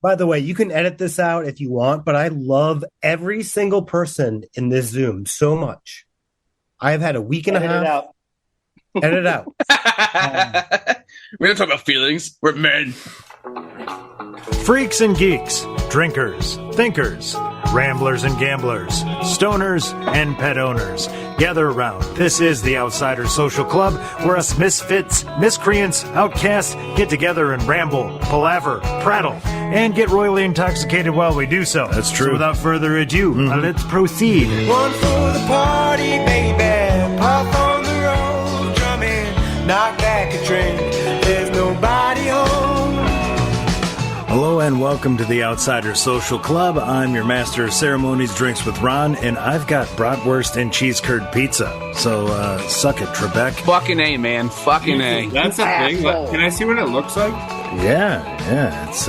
By the way, you can edit this out if you want, but I love every single person in this Zoom so much. I've had a week and a half. Edit it out. We don't talk about feelings. We're men. Freaks and geeks, drinkers, thinkers, ramblers and gamblers, stoners and pet owners. Gather around. This is the Outsider Social Club, where us misfits, miscreants, outcasts get together and ramble, palaver, prattle, and get royally intoxicated while we do so. That's true. So without further ado, let's proceed. One for the party, baby. Pop on the road, drumming, knock back a drink. There's nobody home. Hello and welcome to the Outsider Social Club. I'm your master of ceremonies, Drinks with Ron, and I've got bratwurst and cheese curd pizza. So suck it, Trebek. Fucking A, man. Fucking A. That's a thing. Can I see what it looks like? Yeah, it's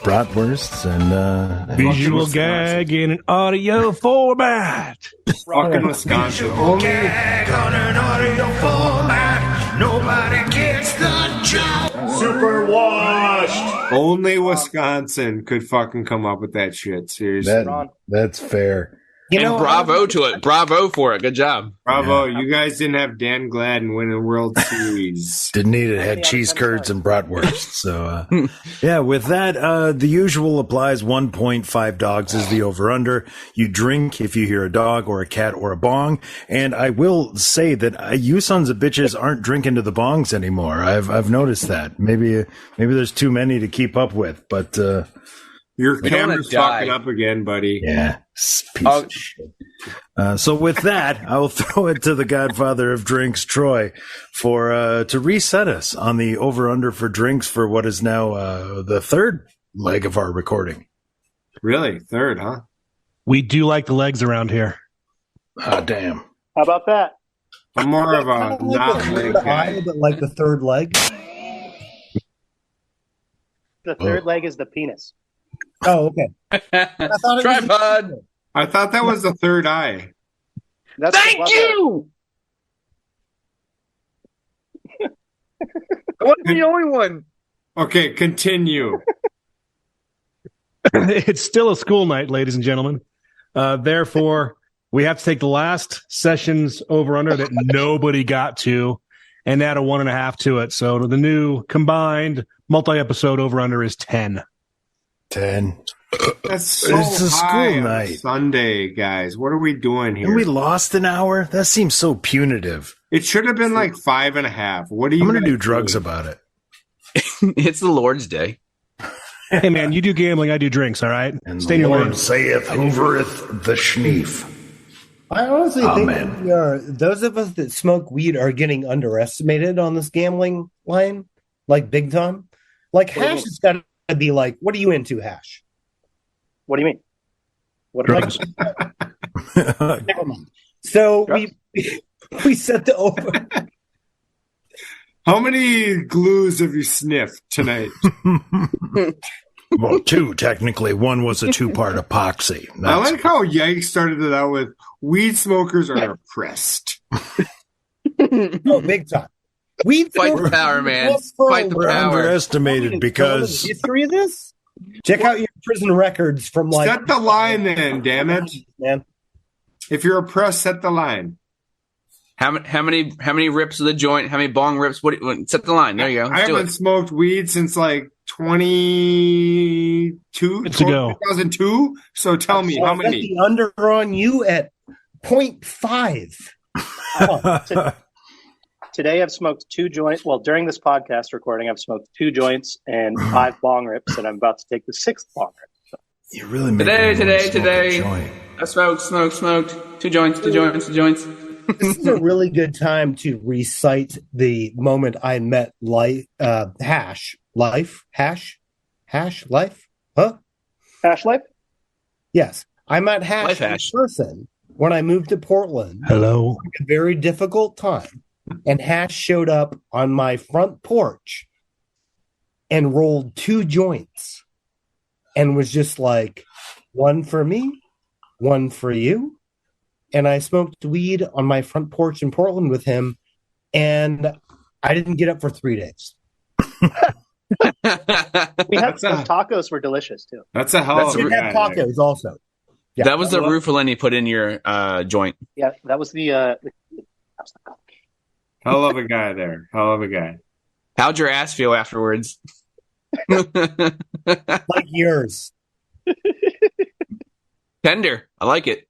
bratwursts and visual gag in an audio format. Fucking Wisconsin. Visual gag on an audio format. Nobody gets the joke. Super washed. Only Wisconsin could fucking come up with that shit. Seriously. That's fair. Bravo to it. Bravo for it. Good job. Bravo. Yeah. You guys didn't have Dan Gladden win a World Series. Didn't need it. Had cheese curds and bratwurst. So, yeah, with that, the usual applies. 1.5 dogs is the over-under. You drink if you hear a dog or a cat or a bong. And I will say that you sons of bitches aren't drinking to the bongs anymore. I've noticed that. Maybe there's too many to keep up with, but your camera's fucking up again, buddy. Yeah. Piece of shit. So with that, I will throw it to the godfather of drinks, Troy, for to reset us on the over-under for drinks for what is now the third leg of our recording. Really? Third, huh? We do like the legs around here. Ah, damn. How about that? I'm more of a not leg guy. But like the third leg. The third leg is the penis. Oh, okay. Tripod. I thought that was the third eye. Thank you. I wasn't the only one. Okay, continue. It's still a school night, ladies and gentlemen. Therefore, we have to take the last session's over-under that nobody got to and add a 1.5 to it. So the new combined multi-episode over-under is 10. 10. That's so it's a high school night. Sunday, guys. What are we doing here? And we lost an hour? That seems so punitive. It should have been like 5.5. What are you? I'm going to do drugs about it. It's the Lord's Day. Hey, man, you do gambling, I do drinks, all right? And stay in the your Lord lane. saith, hoovereth the schneef. I honestly think those of us that smoke weed are getting underestimated on this gambling line, like big time. Like Hash has got to be like, what are you into, Hash? What do you mean? What Drugs. Never mind. So we set the over. How many glues have you sniffed tonight? Well, 2 technically. One was a 2-part epoxy. I like how Yikes started it out with weed smokers are oppressed. Oh, big time. Weed Fight the power, man. Fight the We're power. underestimated because history of this. Check out your prison records from like. Set the line, then. Damn it, man! If you're oppressed, set the line. How many rips of the joint? How many bong rips? Set the line. There you go. I haven't smoked weed since like 2002. So tell me how many. The under on you at 0.5. Today I've smoked 2 joints. Well, during this podcast recording, I've smoked 2 joints and 5 bong rips, and I'm about to take the 6th bong rip. So. You really today. I smoked. 2 joints. This is a really good time to recite the moment I met Hash Life. Huh? Hash Life? Yes. I met Hash in person when I moved to Portland. Hello. A very difficult time. And Hash showed up on my front porch and rolled 2 joints and was just like, 1 for me, 1 for you. And I smoked weed on my front porch in Portland with him, and I didn't get up for 3 days. We had those tacos were delicious too. That's a hell of We a did have guy. there. tacos also. Yeah. That was the roofalin you put in your joint. Yeah, that was the Hell of a guy there. Hell of a guy. How'd your ass feel afterwards? Like yours. Tender. I like it.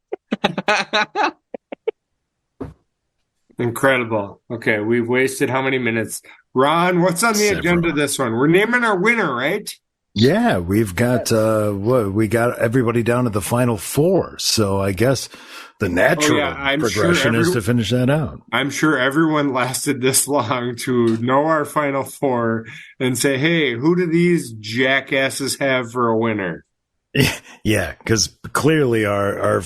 Incredible. Okay, we've wasted how many minutes? Ron, what's on the Several. agenda this one? We're naming our winner, right? Yeah, we've got we got everybody down to the final four. So I guess the natural I'm progression sure is to finish that out. I'm sure everyone lasted this long to know our final four and say, hey, who do these jackasses have for a winner? Yeah, because clearly our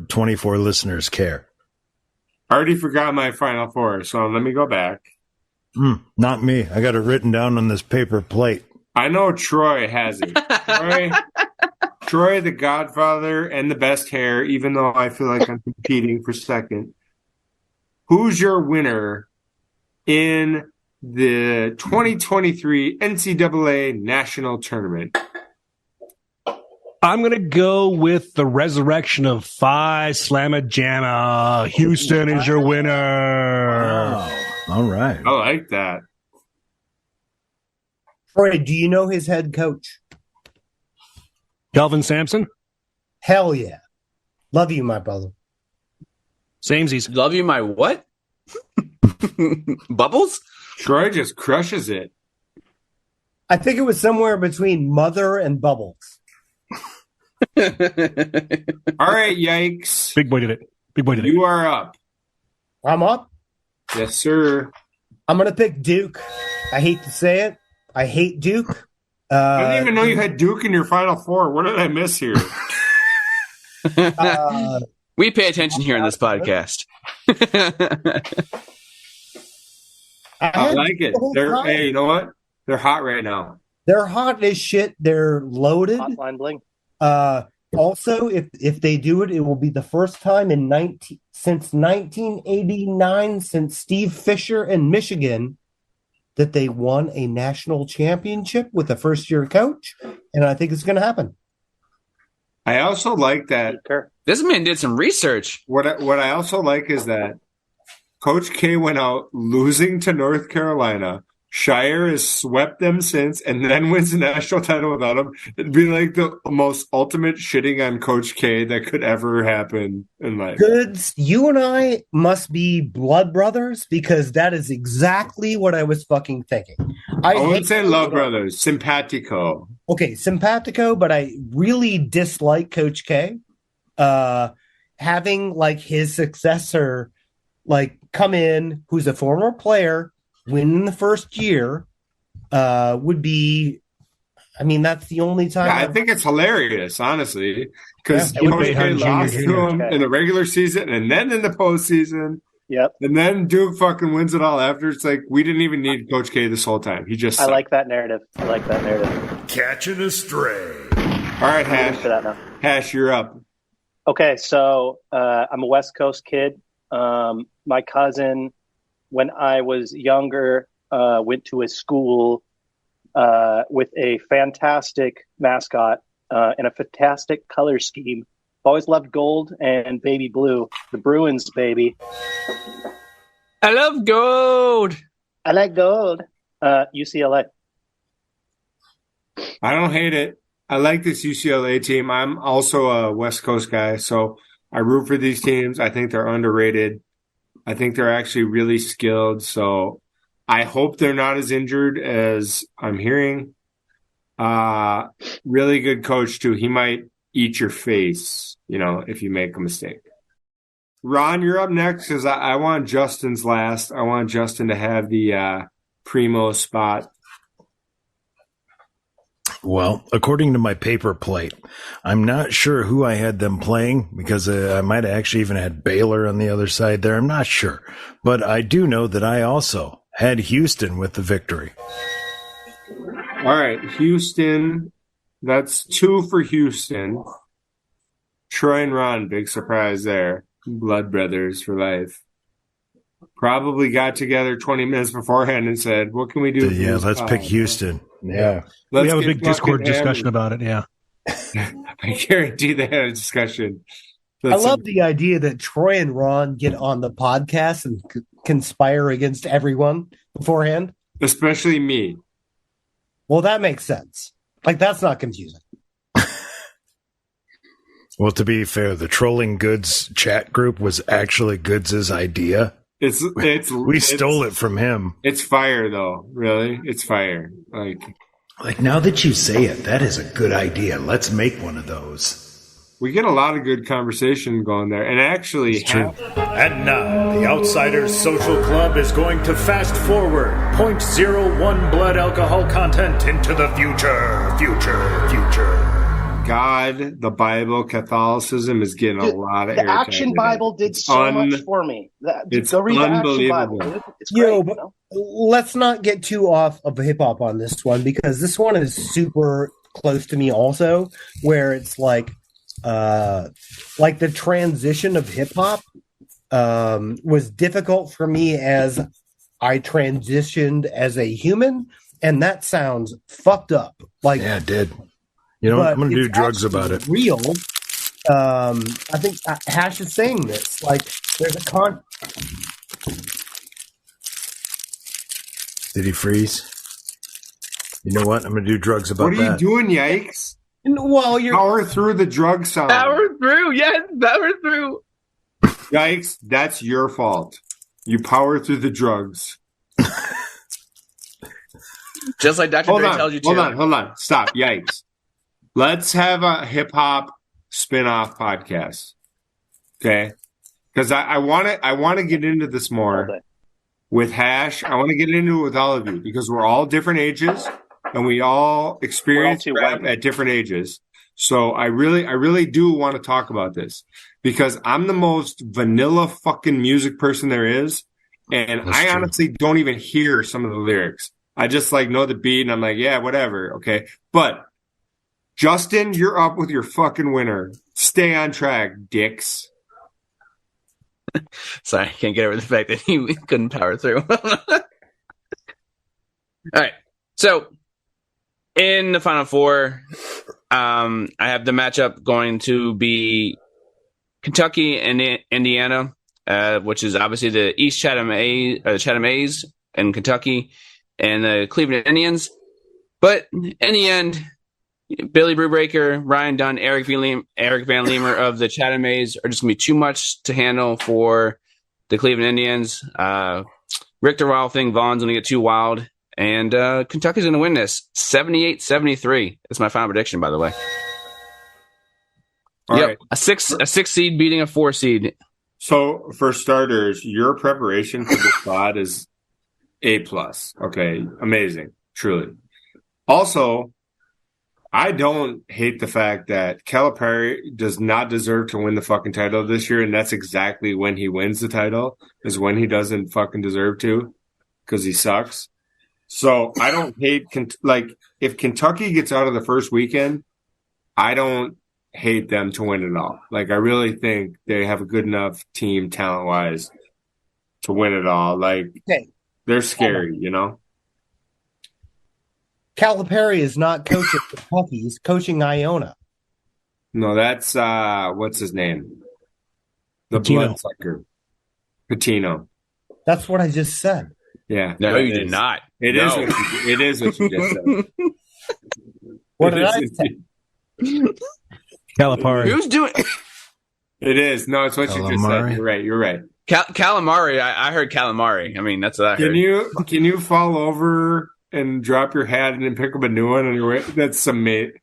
24 listeners care. I already forgot my final four, so let me go back. Not me. I got it written down on this paper plate. I know Troy has it. Troy, the Godfather, and the best hair, even though I feel like I'm competing for second. Who's your winner in the 2023 NCAA National Tournament? I'm going to go with the resurrection of Phi Slamma Jamma. Houston is your winner. Wow. All right. I like that. Troy, do you know his head coach? Kelvin Sampson. Hell yeah. Love you, my brother. Samesies. Love you, my what? Bubbles? Troy just crushes it. I think it was somewhere between Mother and Bubbles. All right, yikes. Big boy did it. Big boy did it. You are up. I'm up. Yes, sir. I'm going to pick Duke. I hate to say it. I hate Duke. I didn't even know you had Duke in your final four. What did I miss here? We pay attention here in this podcast. I like it. Hey, you know what? They're hot right now. They're hot as shit. They're loaded. hotline bling. Also, if they do it, it will be the first time since 1989, since Steve Fisher in Michigan, that they won a national championship with a first-year coach, and I think it's going to happen. I also like that. This man did some research. What I also like is that Coach K went out losing to North Carolina. Shire has swept them since and then wins the national title without him. It'd be like the most ultimate shitting on Coach K that could ever happen in life. Goods, you and I must be blood brothers because that is exactly what I was fucking thinking. I wouldn't say love brothers, simpatico. Okay, simpatico, but I really dislike Coach K. Having like his successor like come in, who's a former player, win in the first year, would be. I mean, that's the only time. Yeah, I think it's hilarious, honestly, because Coach K lost to him in the regular season and then in the postseason. Yep. And then Duke fucking wins it all after. It's like we didn't even need Coach K this whole time. He just. I like that narrative. Catching a stray. All right, Hash. For that now. Hash, you're up. Okay, so I'm a West Coast kid. My cousin, when I was younger, went to a school with a fantastic mascot and a fantastic color scheme. Always loved gold and baby blue. The Bruins, baby. I love gold. I like gold. UCLA. I don't hate it. I like this UCLA team. I'm also a West Coast guy, so I root for these teams. I think they're underrated. I think they're actually really skilled, so I hope they're not as injured as I'm hearing. Really good coach, too. He might eat your face, if you make a mistake. Ron, you're up next because I want Justin's last. I want Justin to have the primo spot. Well, according to my paper plate, I'm not sure who I had them playing because I might have actually even had Baylor on the other side there. I'm not sure. But I do know that I also had Houston with the victory. All right, Houston. That's 2 for Houston. Troy and Ron, big surprise there. Blood brothers for life. Probably got together 20 minutes beforehand and said, what can we do? Yeah, let's pick Houston. Yeah. We have a get big Discord fucking discussion hammered. about it. Yeah. I guarantee they had a discussion. I love the idea that Troy and Ron get on the podcast and conspire against everyone beforehand. especially me. Well, that makes sense. Like, that's not confusing. Well, to be fair, the Trolling Goods chat group was actually Goods' idea. We stole it from him. It's fire, though. Really, it's fire. Like, now that you say it, that is a good idea. Let's make one of those. We get a lot of good conversation going there, and actually, It's true. And now, the Outsiders Social Club is going to fast forward 0.01 blood alcohol content into the future. God, the Bible, Catholicism is getting a lot of The airtime Action today. Bible did so much for me. It's Go read the Action unbelievable. Bible. It's great. But let's not get too off of hip hop on this one, because this one is super close to me also, where it's like the transition of hip hop was difficult for me as I transitioned as a human, and that sounds fucked up. Like, yeah, it did. You know what? I'm going to do drugs about it. Real. I think Hash is saying this. Like, there's a Did he freeze? You know what? I'm going to do drugs about that. What are you doing, yikes? Well, you're Power through the drug sound. Power through, yes, power through. Yikes, that's your fault. You power through the drugs. Just like Dr. Dre tells you to. Hold on. Stop. Yikes. Let's have a hip hop spin-off podcast. Okay? Because I want to get into this more with Hash. I want to get into it with all of you because we're all different ages and we all experience rap at different ages. So I really do want to talk about this because I'm the most vanilla fucking music person there is. And I honestly don't even hear some of the lyrics. I just know the beat and I'm like, yeah, whatever. Okay. But Justin, you're up with your fucking winner. Stay on track, dicks. Sorry, I can't get over the fact that he couldn't power through. All right. So, in the Final Four, I have the matchup going to be Kentucky and Indiana, which is obviously the East Chatham A's and Kentucky and the Cleveland Indians. But in the end, Billy Brewbreaker, Ryan Dunn, Eric Van Leemer of the Chatham A's are just going to be too much to handle for the Cleveland Indians. Richter Wild Thing, Vaughn's going to get too wild. And Kentucky's going to win this 78-73. That's my final prediction, by the way. All right. A six seed beating a 4 seed. So, for starters, your preparation for this pod is A+. Okay, amazing, truly. Also, I don't hate the fact that Calipari does not deserve to win the fucking title this year, and that's exactly when he wins the title, is when he doesn't fucking deserve to, because he sucks. So I don't hate, if Kentucky gets out of the first weekend, I don't hate them to win it all. I really think they have a good enough team talent-wise to win it all. They're scary, you know? Calipari is not coaching Kentucky. He's coaching Iona. No, that's what's his name? The Patino. bloodsucker. Patino. That's what I just said. Yeah. No, you did not. It is what you just said. What did I say? Calipari. Who's doing It is. No, it's what you just said. You're right. Calamari? I heard calamari. I mean, that's what I heard. Can you fall over and drop your hat and then pick up a new one on your way? That's amazing.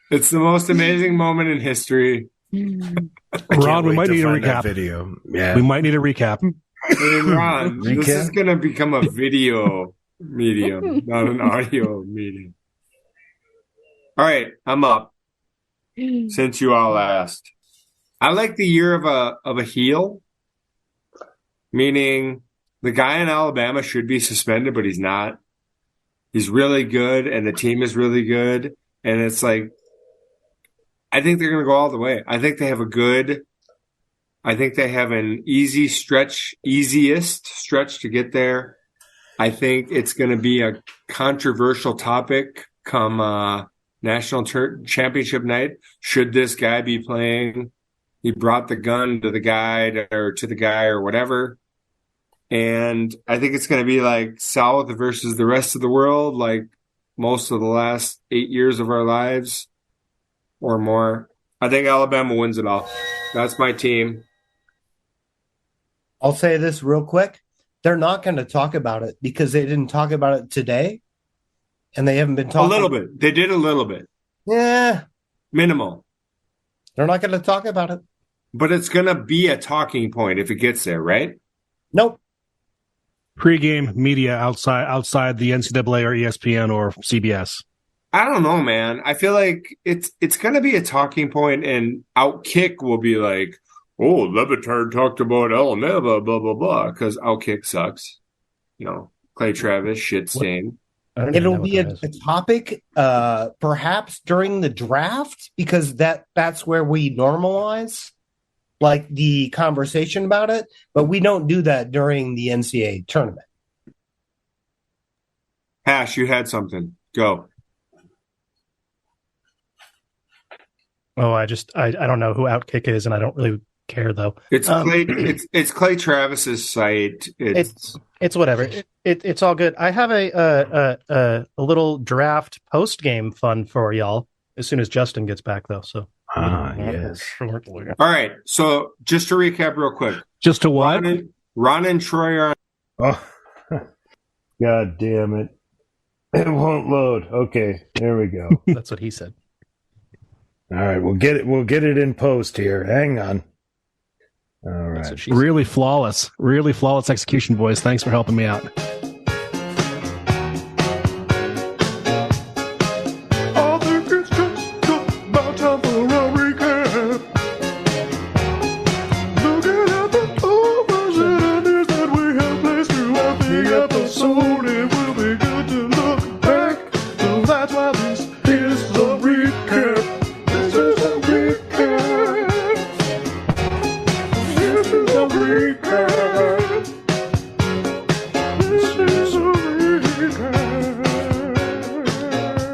It's the most amazing moment in history. Ron, we might need a recap. Video. Yeah. We might need a recap. Hey, Ron, this is going to become a video medium, not an audio medium. All right, I'm up. Since you all asked, I like the year of a heel, meaning the guy in Alabama should be suspended, but he's not. He's really good, and the team is really good, and it's I think they're going to go all the way. I think they have an easiest stretch to get there. I think it's going to be a controversial topic come national championship night. Should this guy be playing? He brought the gun to the guy or whatever. And I think it's going to be like South versus the rest of the world, like most of the last 8 years of our lives or more. I think Alabama wins it all. That's my team. I'll say this real quick. They're not going to talk about it because they didn't talk about it today. And they haven't been talking. A little bit. They did a little bit. Yeah. Minimal. They're not going to talk about it. But it's going to be a talking point if it gets there, right? Nope. Pre-game media outside the NCAA or ESPN or CBS. I don't know, man. I feel like it's going to be a talking point, and Outkick will be like, "Oh, Levitard talked about Alabama, blah blah blah," because Outkick sucks. You know, Clay Travis, shit stain. It'll be a topic, perhaps during the draft, because that's where we normalize like the conversation about it, but we don't do that during the NCAA tournament. Hash, you had something. Go. Oh, I don't know who Outkick is, and I don't really care though. It's Clay. It's Clay Travis's site. It's whatever. It's all good. I have a little draft post game fun for y'all as soon as Justin gets back, though. So yes. All right. So just to recap real quick. Just to what? Ron and Troy are. Oh, God damn it! It won't load. Okay, there we go. That's what he said. All right, we'll get it in post here. Hang on. All right. Really flawless execution, boys. Thanks for helping me out. I think it's just about time for a recap. Looking at the overs and unders that we have placed throughout the episode, it will be good to look back. So that's why this is a recap. This is a recap. This is a recap. This is a recap.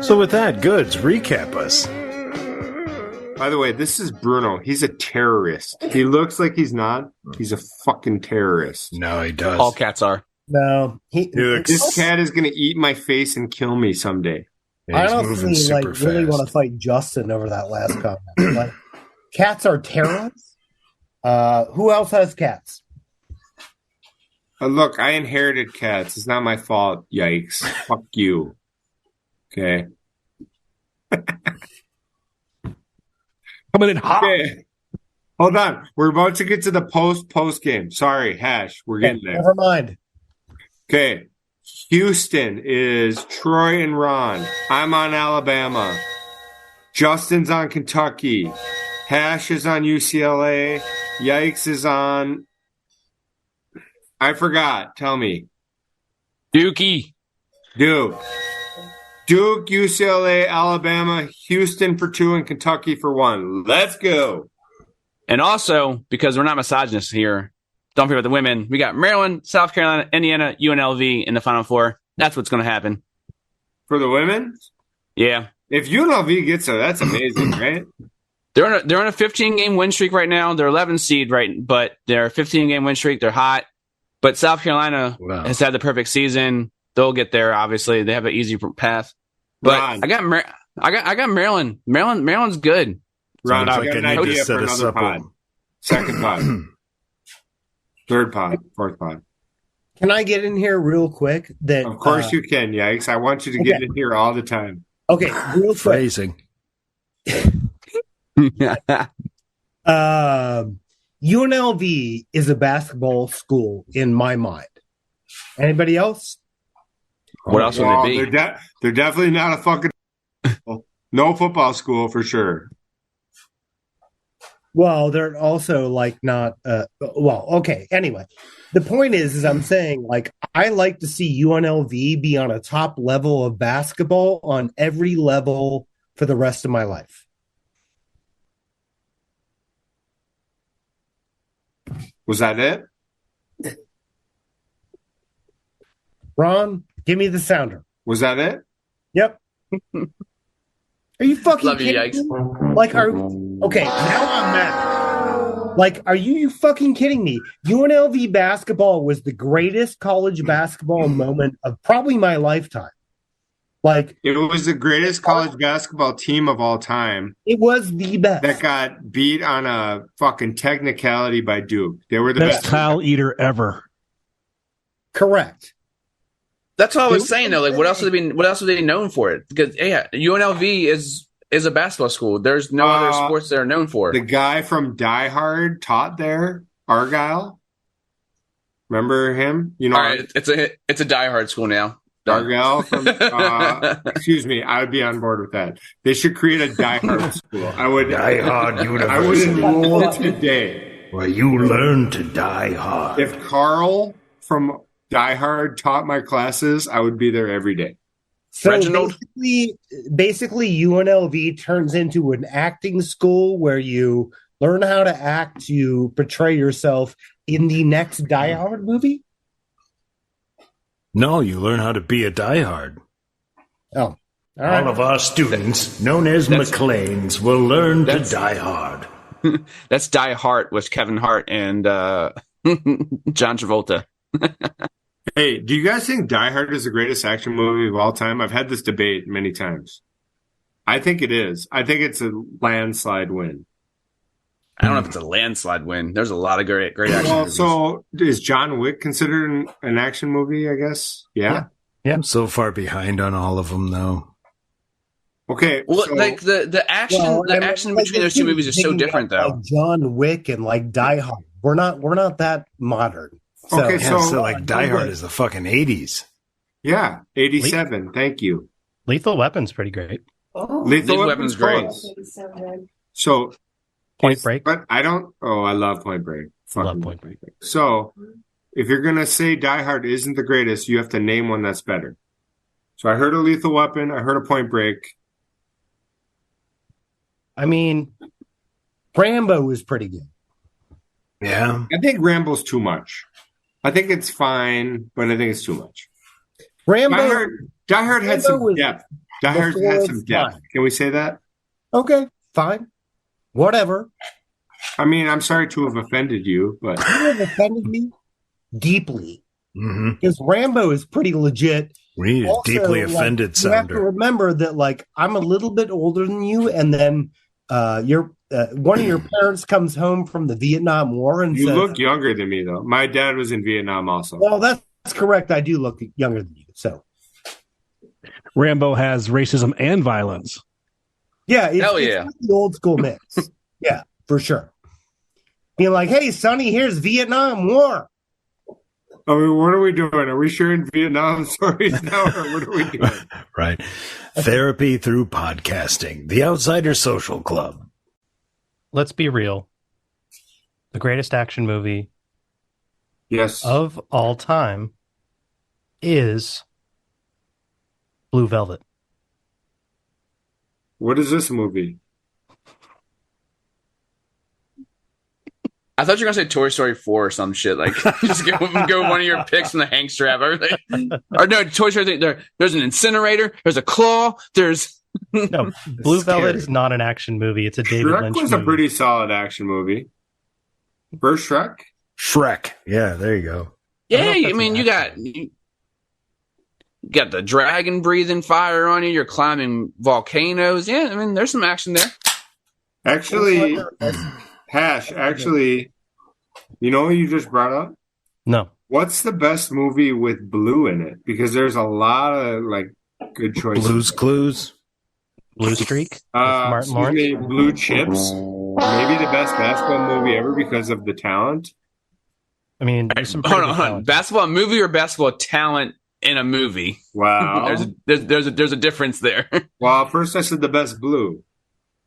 So with that, Goods, recap us. By the way, this is Bruno. He's a terrorist. He looks like he's not. He's a fucking terrorist. No, he does. All cats are. No, This cat is going to eat my face and kill me someday. I honestly really want to fight Justin over that last comment. Like, cats are terrorists. Who else has cats? Look, I inherited cats. It's not my fault. Yikes. Fuck you. Okay. Coming in hot. Okay. Hold on. We're about to get to the post game. Sorry, Hash. We're getting there. Never mind. Okay. Houston is Troy and Ron. I'm on Alabama. Justin's on Kentucky. Hash is on UCLA. Yikes is on. I forgot. Tell me. Dookie. Duke, UCLA, Alabama, Houston for 2, and Kentucky for 1. Let's go. And also, because we're not misogynists here, don't forget about the women. We got Maryland, South Carolina, Indiana, UNLV in the Final Four. That's what's going to happen. For the women? Yeah. If UNLV gets there, that's amazing, right? They're on a 15-game win streak right now. They're 11 seed, right? But they're a 15-game win streak. They're hot. But South Carolina has had the perfect season. They'll get there. Obviously, they have an easy path. But Ron. I got Maryland. Maryland's good. Ron, Sounds I've like got an I need to idea set for us another up pod. Second pod. Third pod. Fourth pod. Can I get in here real quick? Of course you can, Yikes. I want you to get in here all the time. Okay, real quick. Phrasing. UNLV is a basketball school in my mind. Anybody else? What else would Well, they be? they're definitely not a fucking no football school for sure. Well, they're also like not okay. Anyway, the point is I'm saying like I like to see UNLV be on a top level of basketball on every level for the rest of my life. Was that it? Ron, give me the sounder. Was that it? Yep. Are you fucking Love you, kidding me? Like, okay, now I'm mad. Like, are you fucking kidding me? UNLV basketball was the greatest college basketball moment of probably my lifetime. Like, It was the greatest college basketball team of all time it was the best. that got beat on a fucking technicality by Duke. They were the Best best. tile eater ever. Correct. That's all I was saying though. Like, what else are they known for it? Because yeah, UNLV is a basketball school. There's no other sports they're known for. The guy from Die Hard taught there, Argyle. Remember him? You know, All right, it's a diehard school now. Argyle from. Excuse me, I would be on board with that. They should create a Die Hard school. I would. Die Hard I would University, enroll today. where you learn to die hard. If Carl from Die Hard taught my classes, I would be there every day. So Reginald? basically, UNLV turns into an acting school where you learn how to act, you portray yourself in the next Die Hard movie. No, you learn how to be a diehard. Oh, all right. All of our students, known as McLeans, will learn to die hard. That's Die Hard with Kevin Hart and John Travolta. Hey, do you guys think Die Hard is the greatest action movie of all time? I've had this debate many times. I think it is. I think it's a landslide win. I don't know if it's a landslide win. There's a lot of great action Well, movies. so is John Wick considered an action movie, I guess? Yeah. I'm so far behind on all of them, though. Okay. Well, so- like the action between those two movies is so different, though. Like John Wick and like Die Hard. We're not that modern. So, Okay, Yeah, So- so like Die Hard is the fucking 80s. yeah, 87. Thank you. Lethal Weapon's pretty great. Lethal Weapon's great. So, Point Break. But I don't. Oh, I love Point Break. Fucking Love Point Break. So, if you're gonna say Die Hard isn't the greatest, you have to name one that's better. So I heard a Lethal Weapon. I heard a Point Break. I mean, Rambo was pretty good. Yeah. I think Rambo's too much. I think it's fine, but I think it's too much. Rambo. Die Hard had Rambo some was depth. Die Hard before had its some depth. time. Can we say that? Okay, fine. Whatever. I mean, I'm sorry to have offended you, but You have offended me deeply Mm-hmm. because Rambo is pretty legit. We need a Also, deeply like, offended you have to sounder. remember that, like, I'm a little bit older than you, and then your one of your parents comes home from the Vietnam War and you says, look younger than me, though. My dad was in Vietnam also. "Well, that's correct. I do look younger than you." So, Rambo has racism and violence. yeah, it's, Hell it's yeah. like the old school mix. Yeah, for sure. Being like, "Hey, Sonny, here's Vietnam War." I mean, what are we doing? Are we sharing Vietnam stories now, or what are we doing? Right. Therapy through podcasting. The Outsider Social Club. Let's be real. The greatest action movie Yes. of all time is Blue Velvet. What is this movie? I thought you were gonna say Toy Story 4 or some shit. Like, just go one of your picks from the Hank strap. Or no, Toy Story. There's an incinerator. There's a claw. There's No, Blue Scary. Velvet is not an action movie. It's a David Shrek Lynch was movie. a pretty solid action movie. First Shrek? Shrek. Yeah, there you go. yeah. I don't know if I that's mean, an you action got the dragon breathing fire on you. You're climbing volcanoes. Yeah, I mean, there's some action there. Actually, Hash, actually, you know what you just brought up? No. What's the best movie with blue in it? Because there's a lot of, like, good choices. Blues Clues. Blue Streak with Martin Excuse Lawrence. me, Blue Chips. Maybe the best basketball movie ever because of the talent. I mean, there's some Hold pretty on, good hold on. talent. Basketball movie or basketball talent in a movie? Wow. There's a difference there. Well, first I said the best blue.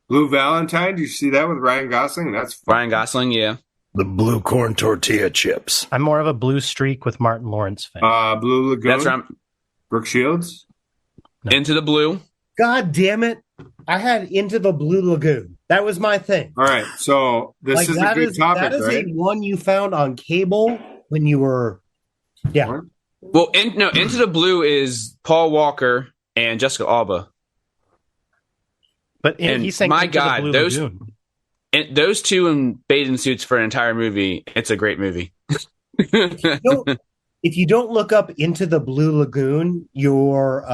Blue Valentine, do you see that with Ryan Gosling? That's fun. Ryan Gosling, yeah. The blue corn tortilla chips. I'm more of a Blue Streak with Martin Lawrence fan. Blue Lagoon. That's right. Brooke Shields. Into the Blue. God damn it! I had Into the Blue Lagoon. That was my thing. All right, so this is a that good is topic, that is right? a one you found on cable when you were, yeah. What? Well, Into the Blue is Paul Walker and Jessica Alba. But And he's saying my Into the God, Blue those- Lagoon. And those two in bathing suits for an entire movie. It's a great movie. If you don't look up Into the Blue Lagoon, you're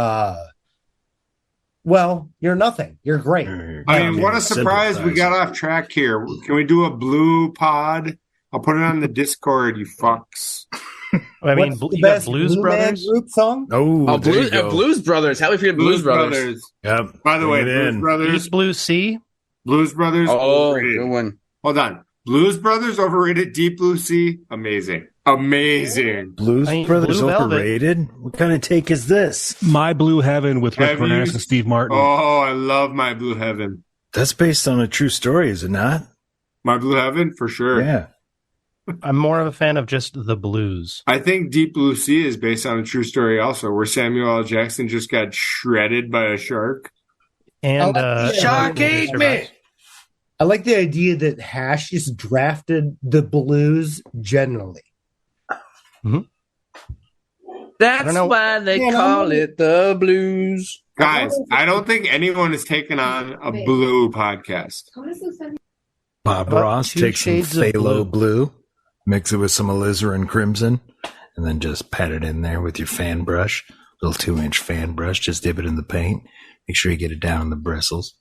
you're nothing. You're great. I mean, what a surprise we got off track here. Can we do a blue pod? I'll put it on the Discord, you fucks. I mean, What's the you got best Blues Blue Man Brothers. Group song? Oh, there you go. Blues Brothers. How do we forget Blues Brothers? Yep. By the way, Bring it Blues in. Brothers. Deep Blue Sea. Blues Brothers. Oh, overrated. good one. Hold on. Blues Brothers overrated. Deep Blue Sea. Amazing. Amazing. Blues I mean, Brothers Blue Velvet. overrated? What kind of take is this? My Blue Heaven with Rick Have you- Moranis and Steve Martin. Oh, I love My Blue Heaven. That's based on a true story, is it not? My Blue Heaven, for sure. Yeah. I'm more of a fan of just the blues. I think Deep Blue Sea is based on a true story also, where Samuel L. Jackson just got shredded by a shark. And Shark ate me. I like the idea that Hash is drafted the blues generally. That's know. why they Yeah, call it the blues. Guys, I don't think anyone has taken on a blue podcast. Bob About Ross 2 takes some shades of phthalo blue, mix it with some alizarin crimson, and then just pat it in there with your fan brush, little 2-inch fan brush. Just dip it in the paint. Make sure you get it down in the bristles.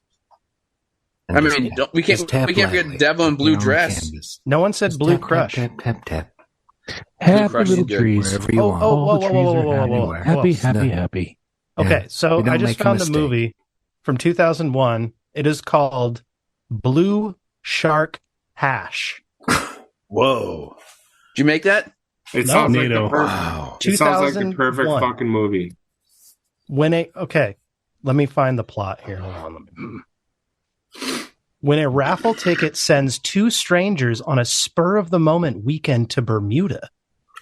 And I just mean, tap- we can't just tap forget lightly. Devil in Blue Get on the Dress. canvas. No one said Just Blue tap, Crush. Tap, tap, tap, Happy Crush is little good. trees. Wherever you want. Oh, All the whoa, trees whoa, are whoa, happy. whoa, whoa. Happy, Whoa. happy, happy. Okay, Yeah. so We don't I just make a found a mistake. movie from 2001. It is called Blue Shark Hash. Whoa. Did you make that? It No, sounds like Nito. the perfect. Wow. It sounds like the perfect 2001. fucking movie. Okay, let me find the plot here. Hold on. When a raffle ticket sends 2 strangers on a spur of the moment weekend to Bermuda,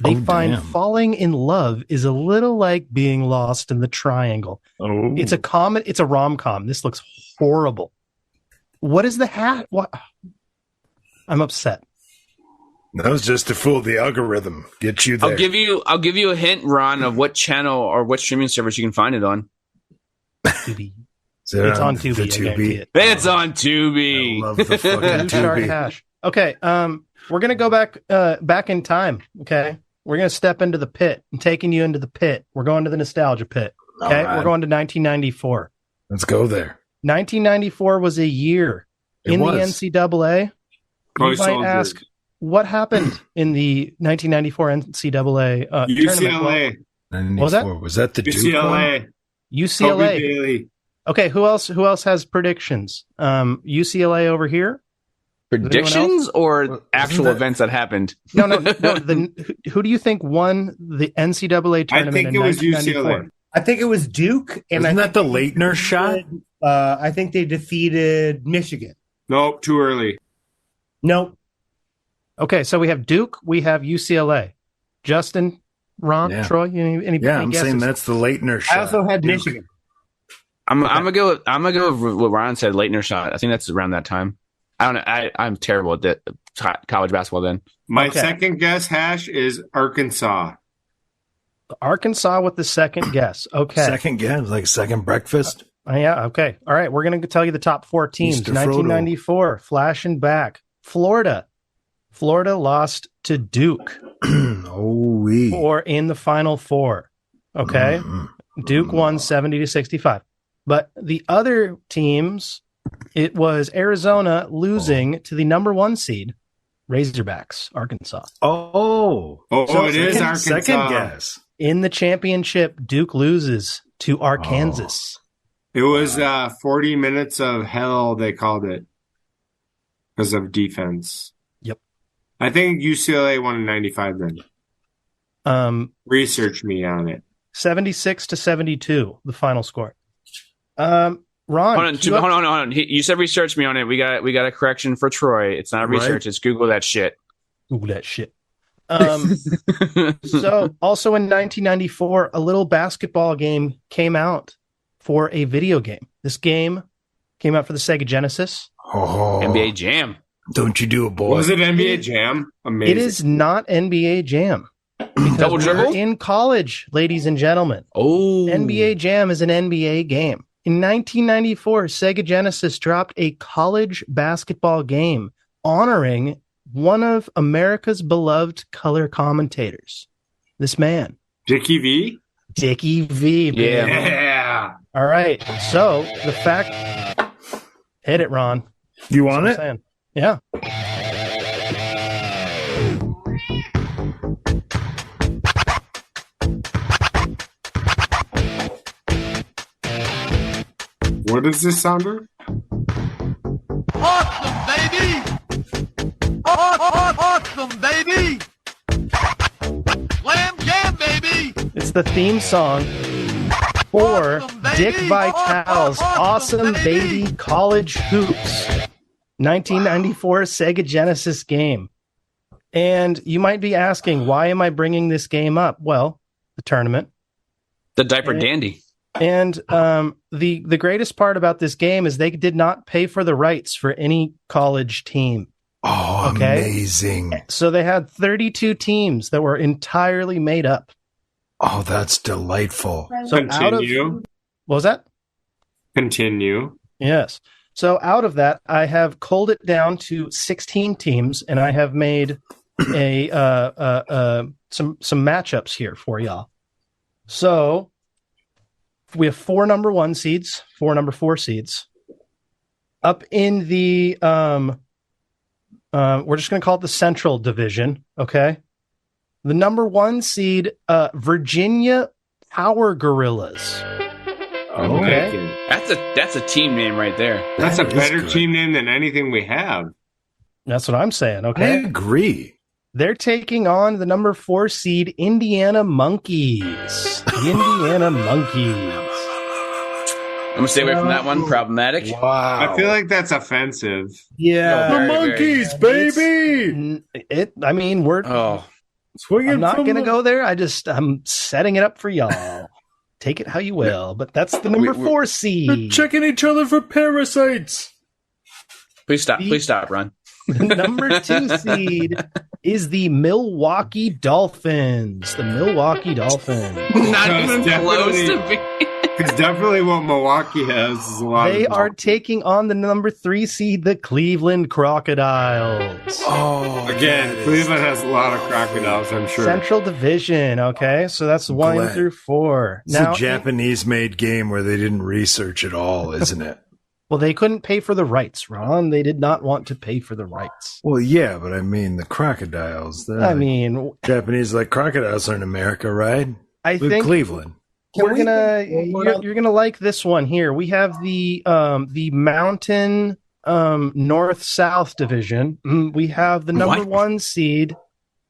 they Oh, find damn. falling in love is a little like being lost in the triangle. Oh. It's a rom-com. This looks horrible. What is the hat? What? I'm upset. That was just to fool the algorithm. Get you there. I'll give you a hint, Ron, of what channel or what streaming service you can find it on. Tubi. Is it It's on the Tubi. I guarantee it. It's on I Tubi. love the fucking Blue Shark Tubi. Hash. Okay, we're gonna go back in time. Okay, we're gonna step into the pit. I'm taking you into the pit. We're going to the nostalgia pit. Okay, All right. we're going to 1994. Let's go there. 1994 was a year It in was. the NCAA. Toy You might Soldier. ask, what happened in the 1994 NCAA tournament? UCLA. 94. was that? Was that the Duke one? UCLA. Kobe UCLA. Bailey. Okay, who else has predictions? UCLA over here. Predictions or Well, actual isn't that- events that happened? No. Who do you think won the NCAA I tournament think in it was 1994? UCLA. I think it was Duke, and Isn't I that the Leitner shot? I think they defeated Michigan. Nope, too early. Nope. Okay, so we have Duke, we have UCLA. Justin, Ron, Yeah. Troy, any Yeah, any I'm guesses? saying that's the Leitner shot. I also had Duke. Michigan. I'm gonna go with what Ron said. Leitner shot. I think that's around that time. I don't know. I'm terrible at that college basketball. Then My Okay. second guess, Hash, is Arkansas. Arkansas with the second guess. Okay. Second guess, like second breakfast. Yeah, okay. All right, we're going to tell you the top 4 teams. Mr. 1994, flashing back. Florida. Florida lost to Duke Oh, we. or in the Final Four. Okay. Duke won 70-65. But the other teams, it was Arizona losing to the number 1 seed, Razorbacks, Arkansas. Oh. Oh, it is second, Arkansas. Second guess. In the championship, Duke loses to Arkansas. It was 40 minutes of hell, they called it, because of defense. Yep. I think UCLA won in 95 then. Research me on it. 76-72, the final score. Ron, hold on. You said research me on it. We got a correction for Troy. It's not research. It's Google that shit. Google that shit. So, also in 1994, a little basketball game came out for a video game. This game came out for the Sega Genesis. Oh. NBA Jam. Don't you do it, boy. Was it NBA Jam? Amazing. It is not NBA Jam because Because Double we're dribble? in college, ladies and gentlemen. Oh, NBA Jam is an NBA game. In 1994, Sega Genesis dropped a college basketball game honoring one of America's beloved color commentators. This man, Dicky V? Dicky V. Yeah. baby. Yeah. All right. So the fact, hit it, Ron. You want That's it? what I'm saying. Yeah. What is this sounder? Awesome, baby! Awesome, baby! Slam jam, baby! It's the theme song for Awesome, baby! Dick Vitale's Awesome Baby College Hoops 1994 Sega Genesis game. And you might be asking, why am I bringing this game up? Well, the tournament. the diaper dandy. And the greatest part about this game is they did not pay for the rights for any college team. Oh, Okay. amazing. So they had 32 teams that were entirely made up. Oh, that's delightful. So out of Continue. what was that? Continue. Yes. So out of that, I have culled it down to 16 teams, and I have made a some matchups here for y'all. So we have 4 number 1 seeds, 4 number 4 seeds. Up in the we're just going to call it the Central Division, okay? The number 1 seed, Virginia Power Gorillas. Okay. That's a team name right there. That's a That is better good. team name than anything we have. That's what I'm saying, I okay? agree. They're taking on the number 4 seed Indiana Monkeys. The Indiana Monkeys. I'm gonna stay away from that one. Problematic. Wow. I feel like that's offensive. Yeah. the Very, very- monkeys, baby. I mean, Oh, Swinging I'm not from going to the- go there. I'm setting it up for y'all. Take it how you will. But that's the number 4 They're seed. checking each other for parasites. please stop, Ron. The number 2 seed is the Milwaukee Dolphins. The Milwaukee Dolphins. Not Because even close to definitely- be. Because definitely what Milwaukee has is a lot They of are taking on the number 3 seed, the Cleveland Crocodiles. Oh, Again, that is- Cleveland has a lot of crocodiles, I'm sure. Central Division. Okay, so that's 1 Glad. through 4. It's a Japanese-made game where they didn't research at all, isn't it? well, they couldn't pay for the rights, Ron. They did not want to pay for the rights. Well, yeah, but I mean the crocodiles. they're I like- mean, Japanese like crocodiles are in America, right? I With think Cleveland. you're gonna like this one here. We have the Mountain North-South Division. We have the number What? 1 seed,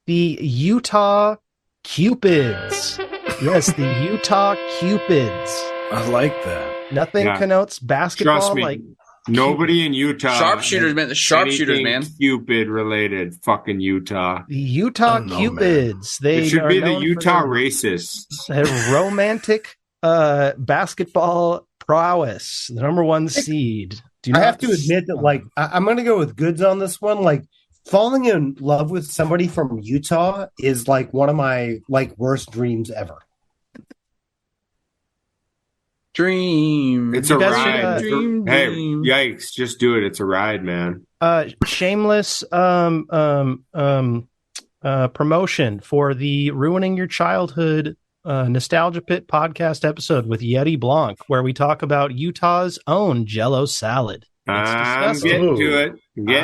the Utah Cupids. Yes, the Utah Cupids. I like that. Nothing Yeah. connotes basketball Trust me. like Nobody in Utah. Sharpshooters, man. The sharpshooters, anything man. Cupid related. Fucking Utah. the Utah I don't know, Cupids. They It should are be the known for Utah their- racists. their romantic basketball prowess. The number 1 seed. Do I not have to admit that, like, I'm going to go with goods on this one. Like, falling in love with somebody from Utah is like one of my worst dreams ever. Dream. It's You a guys ride. should, dream, Hey, dream. yikes! Just do it. It's a ride, man. shameless promotion for the Ruining Your Childhood Nostalgia Pit podcast episode with Yeti Blanc, where we talk about Utah's own Jell-O salad. I'm disgusting. getting to it.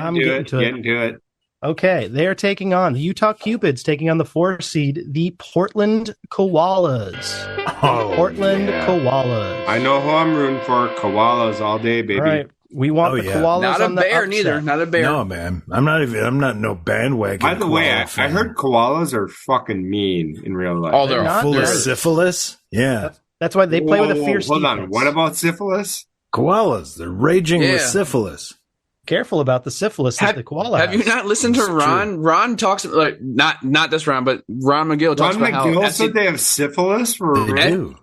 I'm getting to it. Getting to it. Okay, they are taking on the Utah Cupids, taking on the 4 seed, the Portland Koalas. Oh, Portland yeah. Koalas. I know who I'm rooting for. Koalas all day, baby. All right, we want Oh, the yeah. Koalas Not a on the bear, upset. neither. Not a bear. No, man. I'm not no bandwagon. By the way, koala I fan. heard koalas are fucking mean in real life. Oh, they're Not full of very- syphilis. Yeah. That's why they play with a Whoa, fierce Hold on. defense. What about syphilis? Koalas. They're raging with Yeah. syphilis. Careful about the syphilis that the koala Have you has. not listened to It's Ron? Ron talks like not this Ron, but Ron McGill talks Ron about how McGill said they have syphilis. For They do.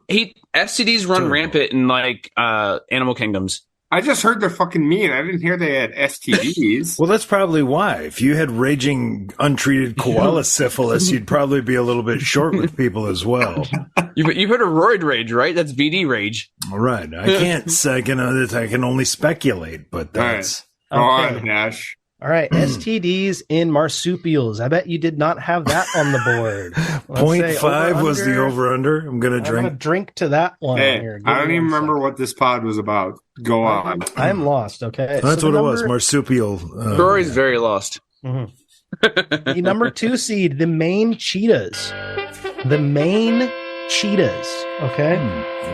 STDs run Terrible. rampant in like animal kingdoms. I just heard they're fucking mean. I didn't hear they had STDs. Well, that's probably why. If you had raging, untreated koala syphilis, you'd probably be a little bit short with people as well. You've heard of roid rage, right? That's VD rage. All right. I can't. I can only speculate, but that's. Go on, Hash. All right, STDs in marsupials. I bet you did not have that on the board. 0.5 was the over-under. I'm going to drink. I'm going to drink to that one. Hey, Here. I don't even remember what this pod was about. Go on. I'm lost, okay? That's what it was, marsupial. Rory's very lost. Mm-hmm. The number 2 seed, the Maine Cheetahs. The Maine Cheetahs, okay?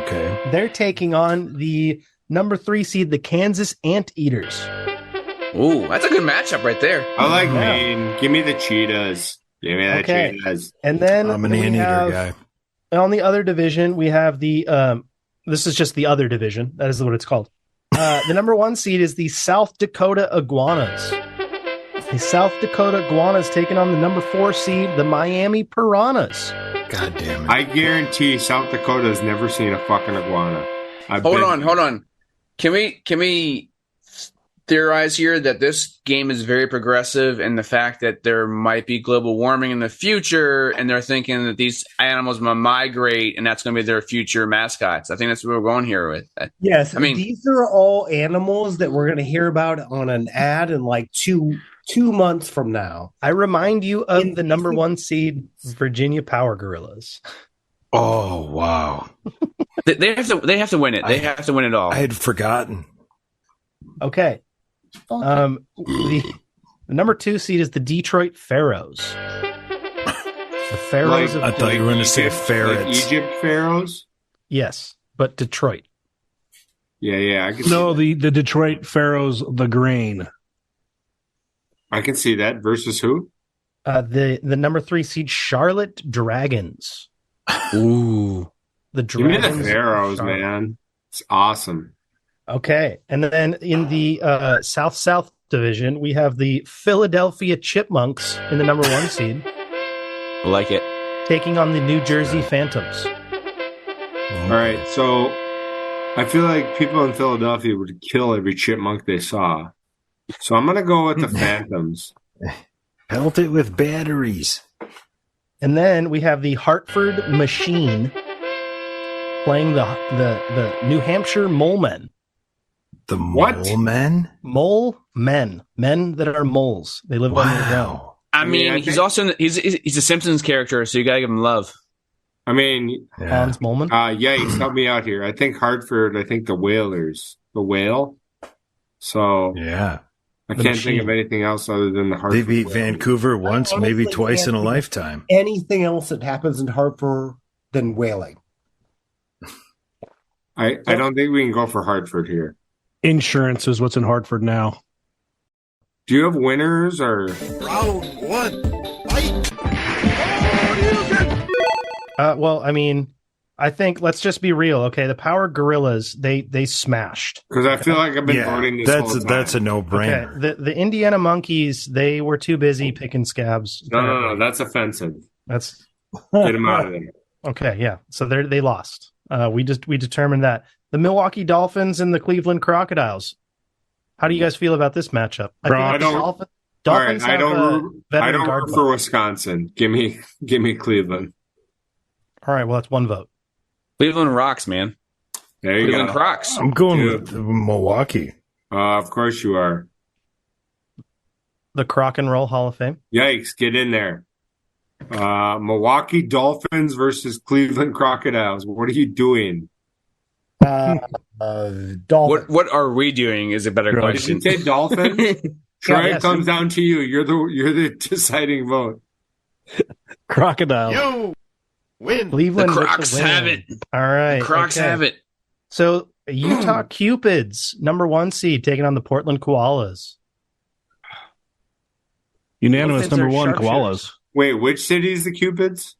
Okay. They're taking on the number 3 seed, the Kansas Anteaters. Ooh, that's a good matchup right there. I like Maine. Give me the cheetahs. Give me the cheetahs. And then I'm an anteater guy. On the other division, we have the this is just the other division. That is what it's called. The number 1 seed is the South Dakota Iguanas. The South Dakota Iguanas taking on the number 4 seed, the Miami Piranhas. God damn it. I guarantee South Dakota's never seen a fucking iguana. Hold on. Can we theorize here that this game is very progressive and the fact that there might be global warming in the future and they're thinking that these animals will migrate and that's going to be their future mascots? I think that's what we're going here with. Yes, I mean, these are all animals that we're going to hear about on an ad in like two months from now. I remind you of the number 1 seed, Virginia Power Gorillas. Oh, wow. They have to win it. They have to win it all. I had forgotten. Okay. The number 2 seed is the Detroit Pharaohs. The Pharaohs I thought you were going to say ferrets. Like Egypt pharaohs? Yes, but Detroit. Yeah, I can No, the Detroit Pharaohs, the grain. I can see that. Versus who? The number 3 seed Charlotte Dragons. Ooh. The Give me Dragons. the pharaohs, man. It's awesome. Okay, and then in the South division, we have the Philadelphia Chipmunks in the number 1 seed. I like it. Taking on the New Jersey Phantoms. All right, so I feel like people in Philadelphia would kill every chipmunk they saw. So I'm going to go with the Phantoms. Pelt it with batteries. And then we have the Hartford Machine playing the New Hampshire Mole Men. The What? mole men? Mole men. Men that are moles. They live underground. Wow. I mean, I he's think- also he's a Simpsons character, so you gotta give him love. I mean, Yeah. Hans Moleman. yikes, help me out here. I think Hartford, I think the Whalers. The Whale. So Yeah. I The can't Machine. think of anything else other than the Hartford They beat Whalers. Vancouver once, honestly maybe twice in a can't- lifetime. Anything else that happens in Hartford than whaling. I don't think we can go for Hartford here. Insurance is what's in Hartford now. Do you have winners or? Well, I mean, I think let's just be real, okay? The Power Gorillas, they smashed. Because I feel like I've been voting this whole time. That's a Okay, no-brainer. the Indiana Monkeys, they were too busy picking scabs. No, that's offensive. That's Get them out of there. okay. Yeah, so they lost. We determined that the Milwaukee Dolphins and the Cleveland Crocodiles. How do you guys feel about this matchup? I think don't- Dolphins All right, I have don't. a root- I veteran don't guard root for play. Wisconsin. Give me Cleveland. All right, well that's one vote. Cleveland rocks, man. There you Cleveland go. Crocs. I'm going Dude. with Milwaukee. Of course you are. The Croc and Roll Hall of Fame. Yikes! Get in there. Milwaukee Dolphins versus Cleveland Crocodiles. What are you doing? Dolphins. What are we doing is a better Did you Did question. you say Dolphins? Troy, yes. comes down to you. You're the deciding vote. Crocodile. The Cleveland with Crocs the win. have it. All right, The Crocs okay. have it. So Utah Cupids, number 1 seed, taking on the Portland Koalas. Unanimous Dolphins number are 1, sharpshooters. koalas. Wait, which city is the Cupids?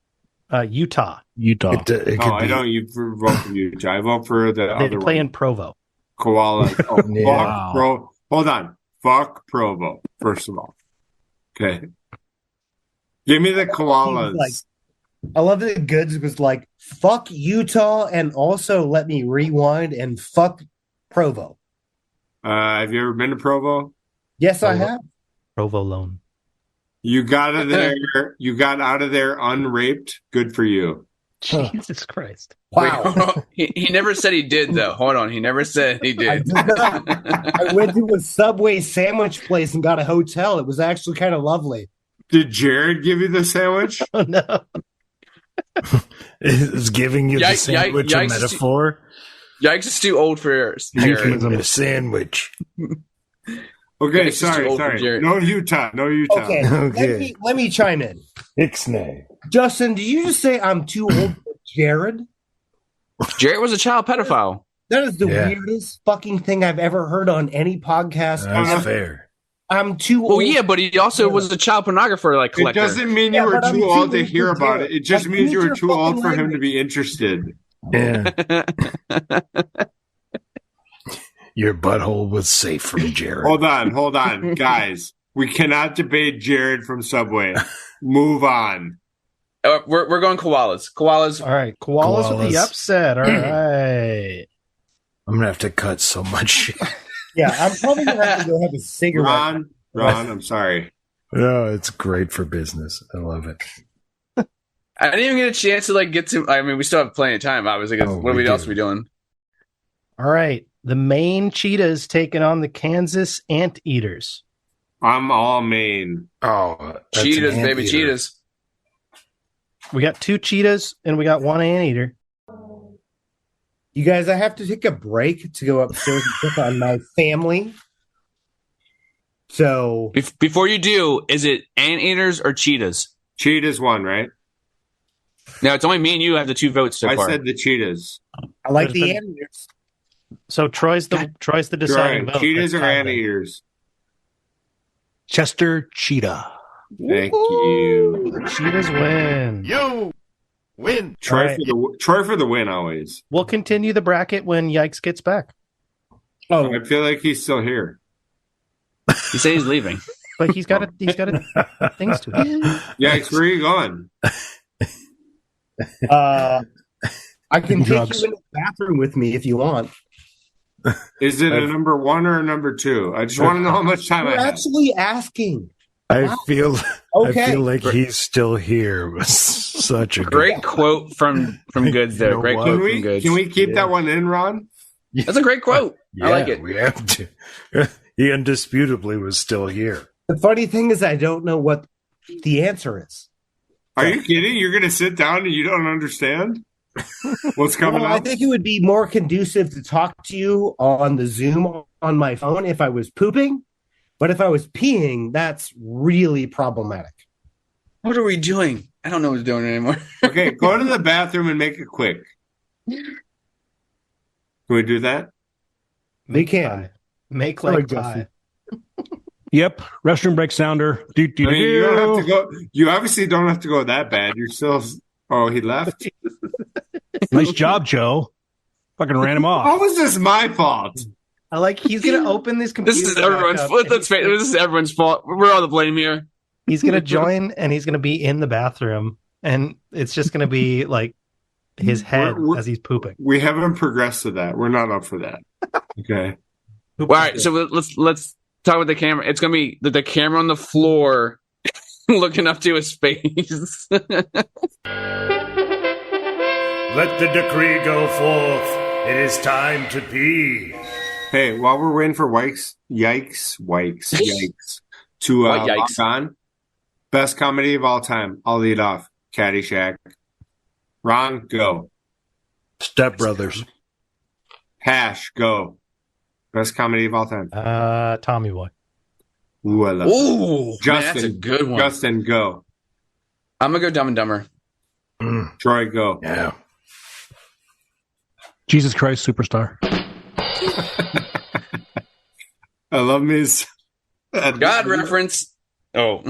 Utah. Utah. It could Oh, I be. don't. You vote for Utah. I vote for the They other play one. in Provo. Koala. Oh, Yeah. fuck Hold on. Fuck Provo. First of all. Okay. Give me the koalas. Like- I love that Goods was like, fuck Utah, and also let me rewind and fuck Provo. Have you ever been to Provo? Yes, I have. Provolone. You got out of there. You got out of there unraped. Good for you. Jesus Christ. Wait, Wow. hold on. He never said he did, though. Hold on. He never said he I did. did not. I went to a Subway sandwich place and got a hotel. It was actually kind of lovely. Did Jared give you the sandwich? Oh, no. Is giving you the Yikes, sandwich a yikes, metaphor? Yikes is too old for Jared. A sandwich. Okay, Yikes is too old for sorry. Jared. No Utah. No Utah. Okay. Okay. Let me chime in. Ixnay. Justin, did you just say I'm too old for Jared? Jared was a child pedophile. That is the Yeah. weirdest fucking thing I've ever heard on any podcast. That's fair. I'm too Well, old. yeah, but he also was a child pornographer, like It collector. doesn't mean Yeah, you were but I'm too too old to old hear for about Jared. it. It just Like, means you use were your too old fucking for him to language. be interested. Yeah. Your butthole was safe from Jared. Hold on, guys. We cannot debate Jared from Subway. Move on. We're going koalas. Koalas. All right. Koalas with the Koalas. upset. All right. I'm gonna have to cut so much shit. Yeah, I'm probably gonna have to go have a cigarette. Ron, I'm sorry. No, it's great for business. I love it. I didn't even get a chance to get to. I mean, we still have plenty of time, obviously. 'Cause Oh, what we else do. are we doing? All right. The Maine Cheetahs taking on the Kansas Anteaters. I'm all Maine. Oh, that's Cheetahs, an baby, anteater. cheetahs. We got 2 cheetahs and we got 1 anteater. You guys, I have to take a break to go upstairs and check on my family. So Before you do, is it anteaters or cheetahs? Cheetahs won, right? No, it's only me and you have the 2 votes so I far. said the cheetahs. I like There's the been- anteaters. So Troy's the deciding Right. vote. Cheetahs That's or tied then. anteaters? Chester Cheetah. Thank you. The Cheetahs win. You win. Troy, Right. Troy for the win always. We'll continue the bracket when Yikes gets back. Oh, I feel like he's still here. He said he's leaving. But he's got things to do. Yikes, where are you going? I can take Drugs. you into the bathroom with me if you want. Is it a number 1 or a number 2? I just want to know how much time You're I have. actually asking. I feel Okay. I feel like he's still here. It was such a Great quote from Goods there. You know Great what? quote Can from Goods. we keep Yeah. that one in, Ron? That's a great quote. I like it. We have to. He indisputably was still here. The funny thing is, I don't know what the answer is. Are you kidding? You're going to sit down and you don't understand what's coming Well, I up? think it would be more conducive to talk to you on the Zoom on my phone if I was pooping. But if I was peeing, that's really problematic. What are we doing? I don't know what we're doing anymore. Okay, go to the bathroom and make it quick. Can we do that? They can. Make Sorry, like Justin. pie. Yep. Restroom break sounder. I mean, you don't have to go. You obviously don't have to go that bad. You're still. Oh, he left. Nice job, Joe. Fucking ran him How off. was this my fault? I like he's gonna open this computer. This is back everyone's up fault. and Let's face it, this is everyone's fault. We're all to blame here. He's gonna join and he's gonna be in the bathroom and it's just gonna be like his head We're- as he's pooping. We haven't progressed to that. We're not up for that. Okay. All right, so let's talk with the camera. It's gonna be the camera on the floor, looking up to his face. Let the decree go forth. It is time to pee. Hey, while we're waiting for Yikes to What log yikes? on, best comedy of all time. I'll lead off. Caddyshack. Ron, go. Step Brothers. Hash, go. Best comedy of all time. Tommy Boy. Ooh, I love it. Ooh, man, Justin, that's a good one. Justin, go. I'm gonna go Dumb and Dumber. Troy, go. Yeah. Jesus Christ, Superstar. I love me. God reference. Oh,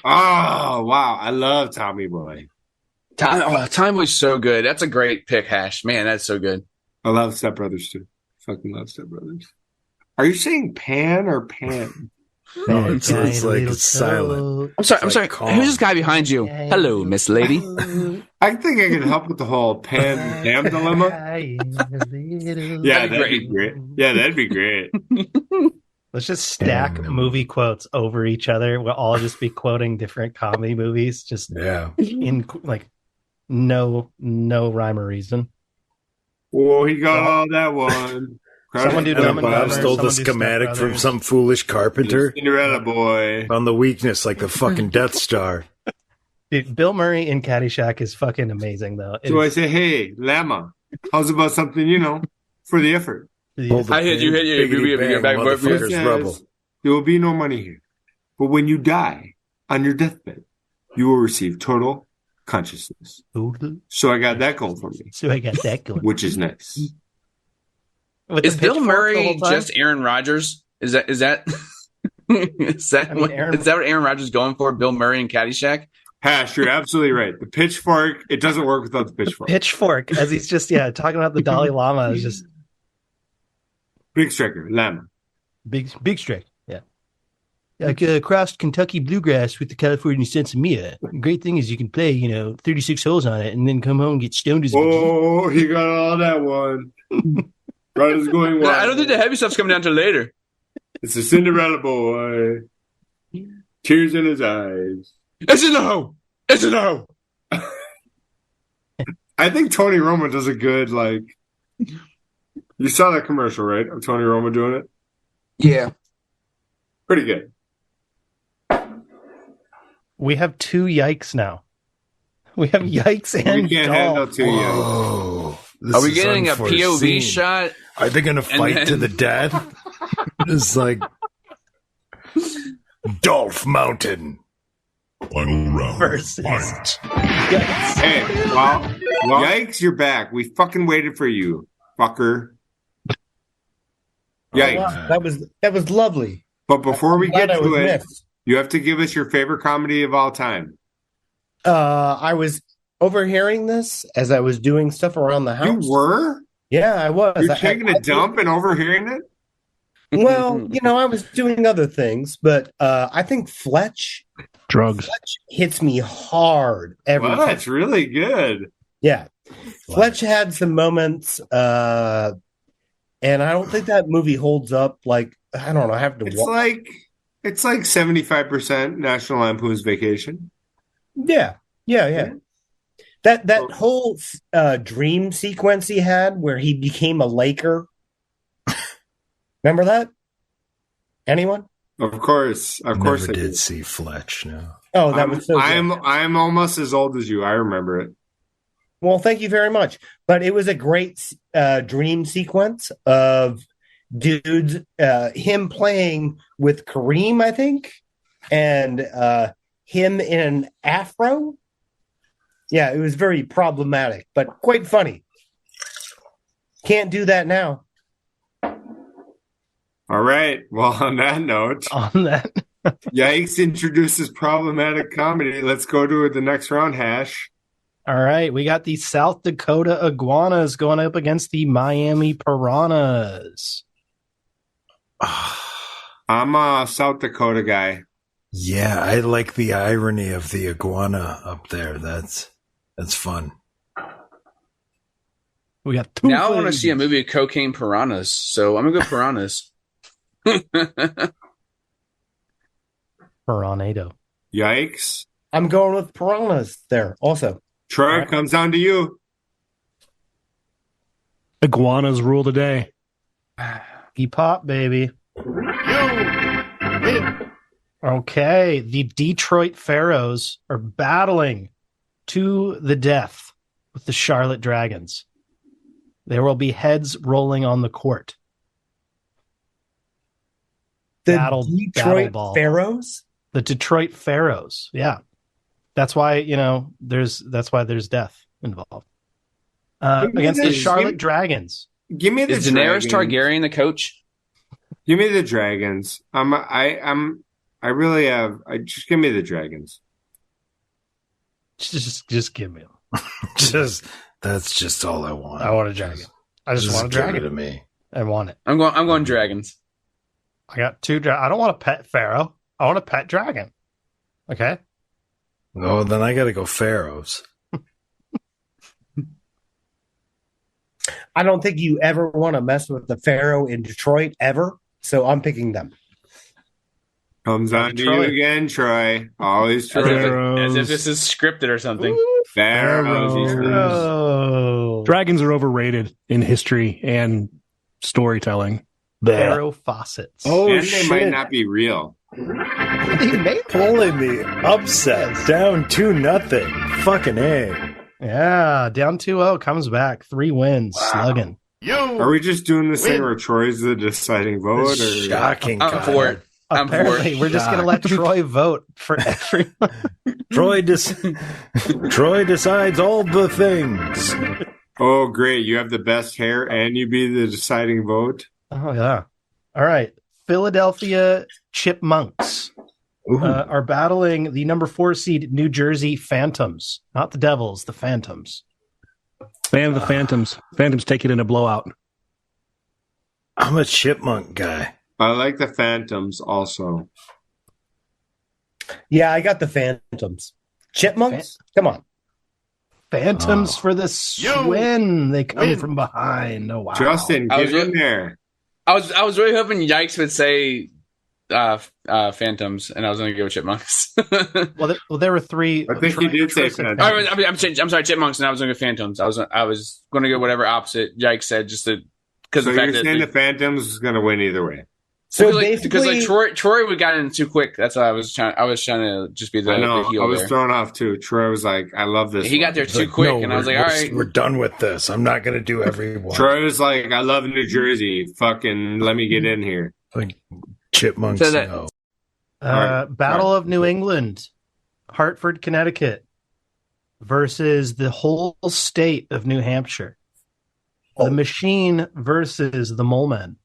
Oh, wow. I love Tommy Boy. Time was so good. That's a great pick, Hash. Man, that's so good. I love Step Brothers too. Fucking love Step Brothers. Are you saying pan or pan? Oh, it's like it's silent. I'm sorry. It's like calm. Who's this guy behind you? Hello, Miss Lady. I think I can help with the whole pen and ham dilemma. Yeah, that'd be great. Yeah, that'd be great. Let's just stack movie quotes over each other. We'll all just be quoting different comedy movies, just in like no rhyme or reason. Oh, he got all that one. Someone do Dumb and Bob Dumber, stole the someone do schematic Step from Brothers. some foolish carpenter. Cinderella boy. Found the weakness like the fucking Death Star. Dude, Bill Murray in Caddyshack is fucking amazing, though. So I say, hey, Llama, how's about something, for the effort? I hit you. Biggity bang, motherfuckers, Says, rubble. there will be no money here. But when you die on your deathbed, you will receive total consciousness. So I got that going for me, So I got that going. which is nice. With Is the Bill pitchfork the Murray whole time? just Aaron Rodgers? Is that is that is that what Aaron Rodgers is going for? Bill Murray and Caddyshack? Hash, you're absolutely right. The pitchfork, it doesn't work without the pitchfork. Pitchfork, as he's just talking about the Dalai Lama is just Big striker, Llama. big strike. Yeah. Like crossed Kentucky bluegrass with the California Sensimilla. Great thing is you can play, 36 holes on it and then come home and get stoned as a Oh, he got all that one. Riders going wild. I don't think the heavy stuff's coming down till later. It's a Cinderella boy. Tears in his eyes. It's a no. It's a no. I think Tony Romo does a good, you saw that commercial, right? Of Tony Romo doing it? Yeah. Pretty good. We have two yikes now. We have yikes and We can't doll. handle two yet. Oh, this Are we is getting a unforeseen. POV shot? Are they going to fight then- to the death? It's like Dolph Mountain. Final round. Versus. Fight. Yikes. Hey, well, yikes, you're back. We fucking waited for you, fucker. Yikes. That was lovely. But before we Glad get I was to it, missed. you have to give us your favorite comedy of all time. I was overhearing this as I was doing stuff around the house. You were? Yeah, I was. You're taking a dump and overhearing it? Well, I was doing other things, but I think Fletch Drugs. hits me hard every Well, time. that's really good. Yeah. Fletch had some moments, and I don't think that movie holds up. I don't know. I have to watch. It's like 75% National Lampoon's Vacation. Yeah. That whole dream sequence he had where he became a Laker. Remember that? Anyone? Of course. Of Never course I did see Fletch, no. Oh, that was so good. I'm almost as old as you. I remember it. Well, thank you very much. But it was a great dream sequence of dudes, him playing with Kareem, I think, and him in an afro. Yeah, it was very problematic, but quite funny. Can't do that now. All right. Well, on that note, Yikes introduces problematic comedy. Let's go to the next round, Hash. All right, we got the South Dakota Iguanas going up against the Miami Piranhas. I'm a South Dakota guy. Yeah, I like the irony of the iguana up there. That's fun. We got two Now I want to ladies. see a movie of cocaine piranhas, so I'm gonna go piranhas. Piranhado. Yikes. I'm going with piranhas there also. Troy, comes down to you. Iguanas rule the day. E-pop, baby. Okay, the Detroit Pharaohs are battling to the death with the Charlotte Dragons. There will be heads rolling on the court. The Battle Detroit ball. Pharaohs? The Detroit Pharaohs. Yeah. That's why, there's death involved. Against the Charlotte Dragons. Give me the Is Daenerys Dragons. Targaryen the coach? Give me the Dragons. I really have. Just give me the Dragons. Just give me them. That's just all I want. I want a dragon. I just want a give it dragon. to me. I want it. I'm going dragons. I got two. I don't want a pet pharaoh. I want a pet dragon. Okay. Oh, then I got to go pharaohs. I don't think you ever want to mess with the Pharaoh in Detroit ever. So I'm picking them. Comes on to you again, Troy. Always Troy. As if this is scripted or something. Pharaohs. Dragons are overrated in history and storytelling. Pharaoh faucets. Oh, And they shit. might not be real. Pulling the upset down 2-0. Fucking A. Yeah, down 2-0, comes back. 3 wins, slugging. Are we just doing this thing where Troy's the deciding vote? Or Shocking. I'm for it. I'm for Apparently, it. we're just going to let Troy vote for everyone. Troy decides all the things. Oh, great. You have the best hair and you be the deciding vote? Oh, yeah. All right. Philadelphia Chipmunks are battling the number 4 seed New Jersey Phantoms. Not the Devils, the Phantoms. Fan of the Phantoms. Phantoms take it in a blowout. I'm a chipmunk guy. I like the Phantoms also. Yeah, I got the Phantoms. Chipmunks? Come on. Phantoms for the win. They come from behind. Oh, wow. Justin, get in there. I was really hoping Yikes would say Phantoms, and I was going to go with Chipmunks. Well, there were 3. I think you did say Phantoms. I'm sorry, Chipmunks, and I was going to go Phantoms. I was going to go whatever opposite Yikes said, just to because So the fact you're that saying the Phantoms is going to win either way? So because basically, Troy we got in too quick. That's why I was trying to just be the I know. heel I was there. thrown off too. Troy was like, I love this. He got one. there too Like, quick, no, and I was like, we're- all right. We're done with this. I'm not going to do every one. Troy was like, I love New Jersey. Fucking let me get in here. Like chipmunks. So that- no. Battle of New England, Hartford, Connecticut, versus the whole state of New Hampshire. The Machine versus the Mole Men.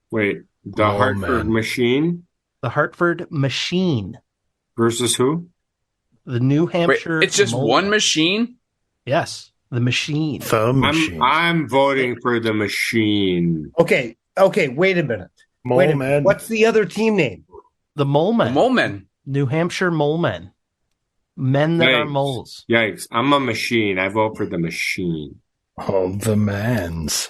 Wait, the Oh, Hartford man. Machine The Hartford Machine. versus who? The New Wait, Hampshire. it's just Mole one Men. machine. Yes, the Machine. The machine. I'm voting for the Machine. okay, wait a minute. Mole Wait a man. minute. What's the other team name? The Mole Men. The Mole Men. New Hampshire Mole Men. Men that are Yikes. moles. Yikes! I'm a Machine. I vote for the Machine. Oh, the mans.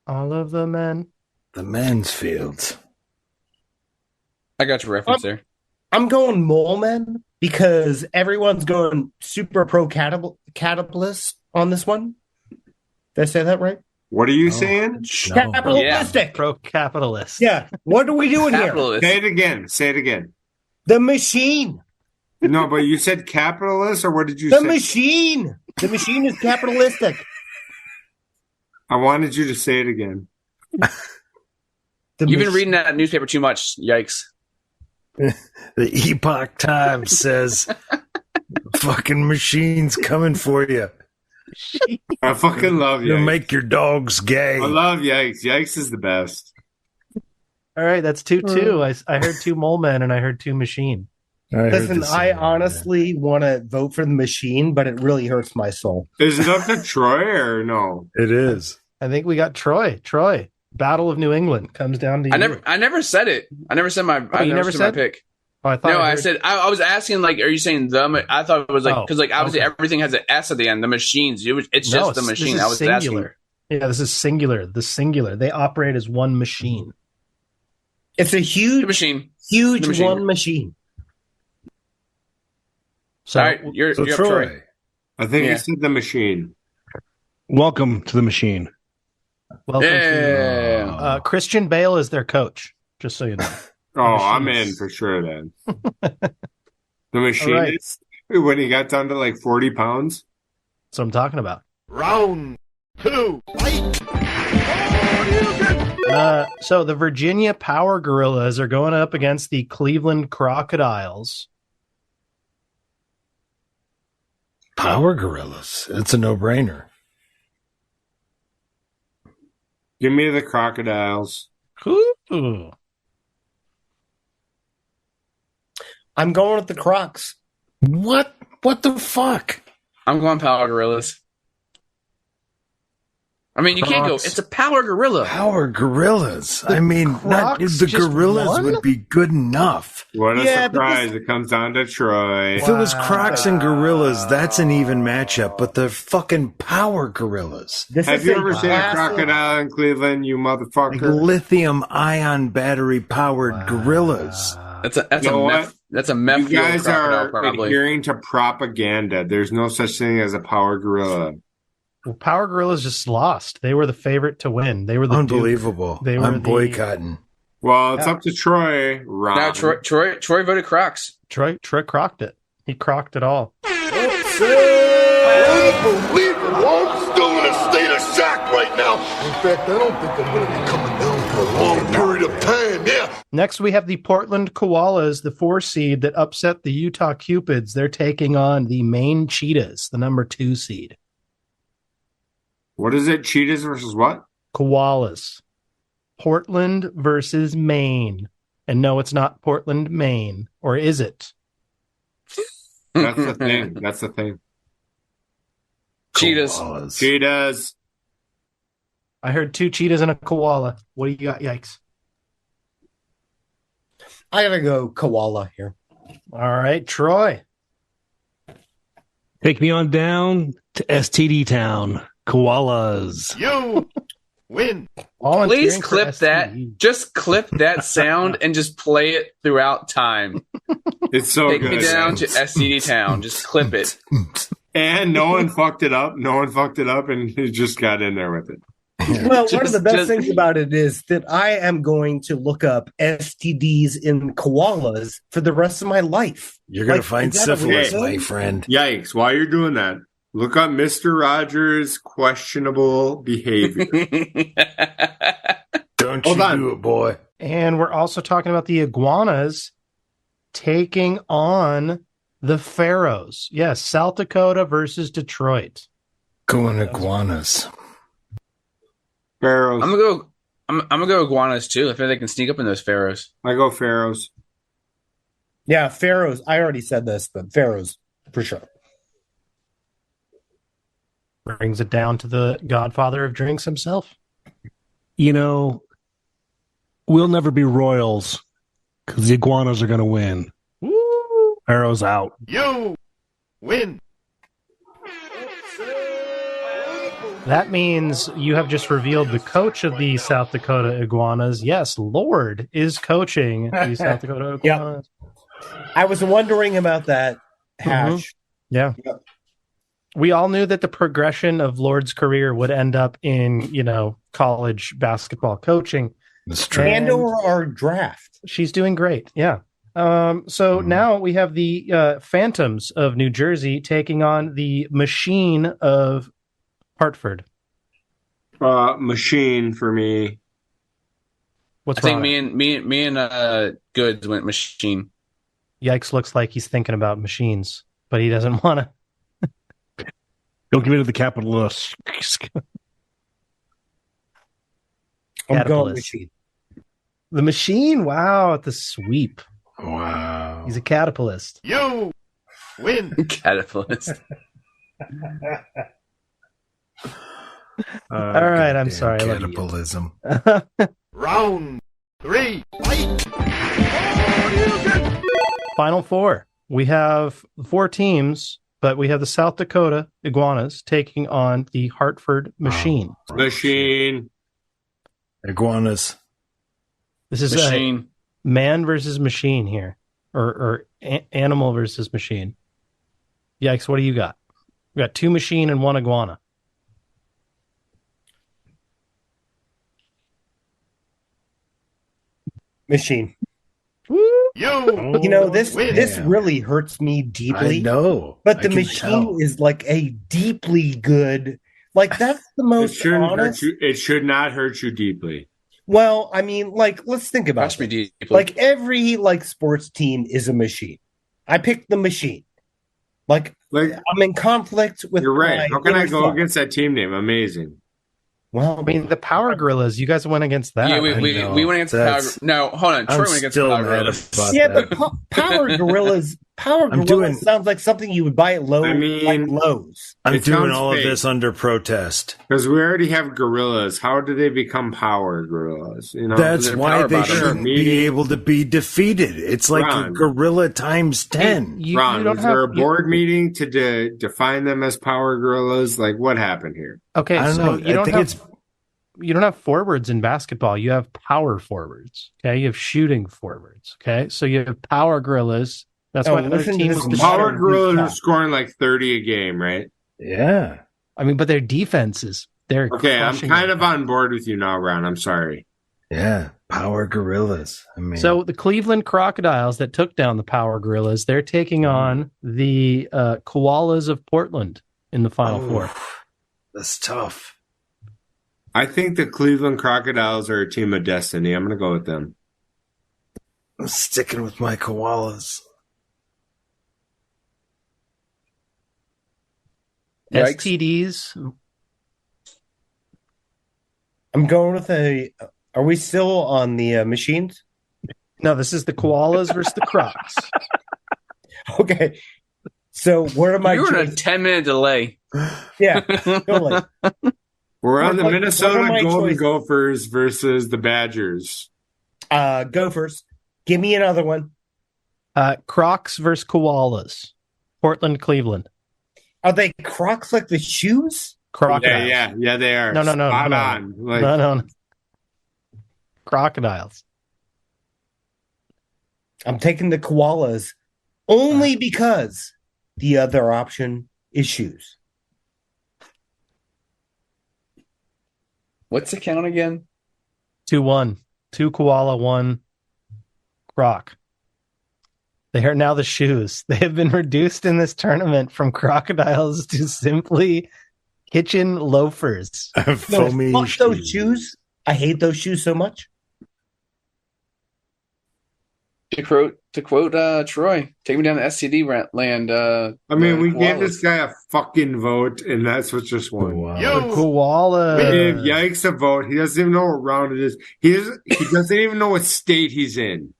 All of the men. The Mansfields. I got your reference there. I'm going Mole Men because everyone's going super pro capitalist on this one. Did I say that right? What are you Oh. saying? No. Capitalistic. Pro capitalist. Yeah. What are we doing here? Capitalist. Say it again. Say it again. The Machine. No, but you said capitalist, or what did you The say? Machine. The Machine is capitalistic. I wanted you to say it again. You've been reading that newspaper too much. Yikes. The Epoch Times says, fucking machine's coming for you. I fucking love You'll Yikes. make your dogs gay. I love Yikes. Yikes is the best. All right, that's 2-2. I heard 2 Mole Men and I heard 2 Machine. I heard Listen, the I same, honestly want to vote for the Machine, but it really hurts my soul. Is it up to Troy or no? yeah. It is. I think we got Troy. Battle of New England comes down to you. I never said it. I never said my. I you never never said said? my pick. Oh, I thought No, I heard- said I was asking like, are you saying the? I thought it was like because like obviously okay. everything has an S at the end. The machines. It's No, just the this machine. is I was singular. asking. Yeah, this is singular. The singular. They operate as one machine. It's a The huge, machine. huge The machine. one machine. So All right, you're So up, Troy. Troy. I think Yeah. you said the Machine. Welcome to the machine. welcome to Yeah. Christian Bale is their coach. Just so you know. Oh, I'm in Machines. for sure then. The Machine All right. is when he got down to like 40 pounds. That's what I'm talking about. Round 2. Fight. So the Virginia Power Gorillas are going up against the Cleveland Crocodiles. Power Gorillas. It's a no-brainer. Give me the Crocodiles. Ooh. I'm going with the Crocs. What? What the fuck? I'm going Power Gorillas. I mean, you can't go. Crocs. It's a power gorilla. Power gorillas. I mean, not, Crocs the just gorillas won? would be good enough. What a Yeah, but surprise. It comes down to Troy. If it was Crocs and gorillas, that's an even matchup. But they're fucking power gorillas. This Have is you a ever seen a classic- crocodile in Cleveland, you Like motherfucker? lithium ion battery powered gorillas. That's a You know what? That's a meth You guys fueled crocodile, are probably. adhering to propaganda. There's no such thing as a power gorilla. Well, Power Gorillas just lost. They were the favorite to win. They were the Unbelievable. They were I'm the- boycotting. Well, it's up to Troy, Ron. Now Troy voted Crocs. Troy crocked it. He crocked it all. Unbelievable. I'm still in a state of shock right now. In fact, I don't think I'm going to be coming down for a long period of time. Yeah. Next, we have the Portland Koalas, the 4 seed that upset the Utah Cupids. They're taking on the Maine Cheetahs, the number 2 seed. What is it? Cheetahs versus what? Koalas. Portland versus Maine. And no, it's not Portland, Maine. Or is it? That's the thing. That's the thing. Cheetahs. Koalas. Cheetahs. I heard 2 cheetahs and a koala. What do you got? Yikes. I gotta go koala here. All right, Troy. Take me on down to STD Town. Koalas. You win. Volunteering Please for clip that. STD. Just clip that sound and just play it throughout time. It's so Take good. me down to SCD Town. Just clip it. And no one fucked it up. No one fucked it up, and he just got in there with it. Well, one of the best just- things about it is that I am going to look up STDs in koalas for the rest of my life. You're going to Like, find is that a syphilis, real my thing? friend. Yikes. While you're doing that, look up Mr. Rogers' questionable behavior. Don't Hold you on. do it, boy. And we're also talking about the iguanas taking on the Pharaohs. Yes, South Dakota versus Detroit. Going iguanas. Pharaohs. I'm gonna go iguanas too. I feel they can sneak up in those pharaohs. I go Pharaohs. Yeah, pharaohs. I already said this, but pharaohs for sure. Brings it down to the godfather of drinks himself. You know, we'll never be royals because the iguanas are going to win. Woo! Arrows out. You win. That means you have just revealed the coach of the South Dakota Iguanas. Yes, Lord is coaching the South Dakota Iguanas. I was wondering about that, Hash. Yeah. Yep. We all knew that the progression of Lord's career would end up in, college basketball coaching. That's true. And- And or our draft. She's doing great. Yeah. So now we have the Phantoms of New Jersey taking on the Machine of Hartford. Machine for me. What's I think wrong? me and Goods went machine. Yikes looks like he's thinking about machines, but he doesn't want to. Don't give me to the capitalists. I'm going Caterpillars. machine. The Machine, wow, at the sweep. Wow. He's a caterpillist. You win. Caterpillars. All right, I'm goddamn sorry, I love you. Capitalism. Round 3. Fight. Final 4. We have 4 teams, but we have the South Dakota Iguanas taking on the Hartford Machine. Machine. Iguanas. This is Machine. a man versus machine here, or animal versus machine. Yikes! What do you got? We got 2 machine and 1 iguana. Machine. You This win. really hurts me I deeply. know. But I the can machine tell. is like a deeply good. Like that's the It most shouldn't hurt honest. you. It should not hurt you deeply. Well, I mean, like let's think about Watch me it. deeply. Like every sports team is a machine. I picked the machine. Like Like I'm in conflict with. you're right. my How can I inner go self. against that team name? Amazing. Well, I mean, the Power Gorillas. You guys went against that. Yeah, I we know. went against the Power. That's- No, hold on. Troy I'm went against the still Power mad Gorillas. about yeah, that. but Power Power I'm Gorilla doing- sounds like something you would buy at Lowe's. I'm It doing sounds all fake. of this under protest. Because we already have gorillas. How do they become power gorillas? You know, That's they're why power they bottom. shouldn't Meeting. be able to be defeated. It's like a Ron. gorilla times 10. Ron, don't was there a have- board meeting to define them as power gorillas? Like, what happened here? Okay, I don't so know. you don't I think have it's you don't have forwards in basketball. You have power forwards. Okay, you have shooting forwards. Okay, so you have power gorillas. That's Oh, why other listen to teams. this with the Power modern gorillas are shot. scoring like 30 a game, right? yeah. I mean, but their defenses. They're Okay, I'm crushing kind them. of on board with you now, Ron. I'm sorry. Yeah. Power gorillas. I mean, So the Cleveland Crocodiles that took down the Power Gorillas, they're taking on the Koalas of Portland in the Final Four. that's tough. I think the Cleveland Crocodiles are a team of destiny. I'm going to go with them. I'm sticking with my koalas. Yikes. STDs. I'm going with a. Are we still on the machines? No, this is the Koalas versus the Crocs. Okay. So what am I? You were in a 10-minute delay. Yeah, totally. We're on the What are Minnesota my Golden choices? Gophers versus the Badgers. Gophers. Give me another one. Crocs versus Koalas. Portland, Cleveland. Are they Crocs like the shoes? Crocodiles. Yeah, they are. No. Spot no. on. Like, No. Crocodiles. I'm taking the koalas only because the other option is shoes. What's the count again? 2-1. 2 koala, 1 croc. They are now the shoes. They have been reduced in this tournament from crocodiles to simply kitchen loafers. No, Foamy fuck those shoes. I hate those shoes so much. To quote Troy, take me down to STD land. I mean, the we gave koalas. this guy a fucking vote, and that's what just won. Wow. The koala. We gave Yikes a vote. He doesn't even know what round it is. He doesn't even know what state he's in.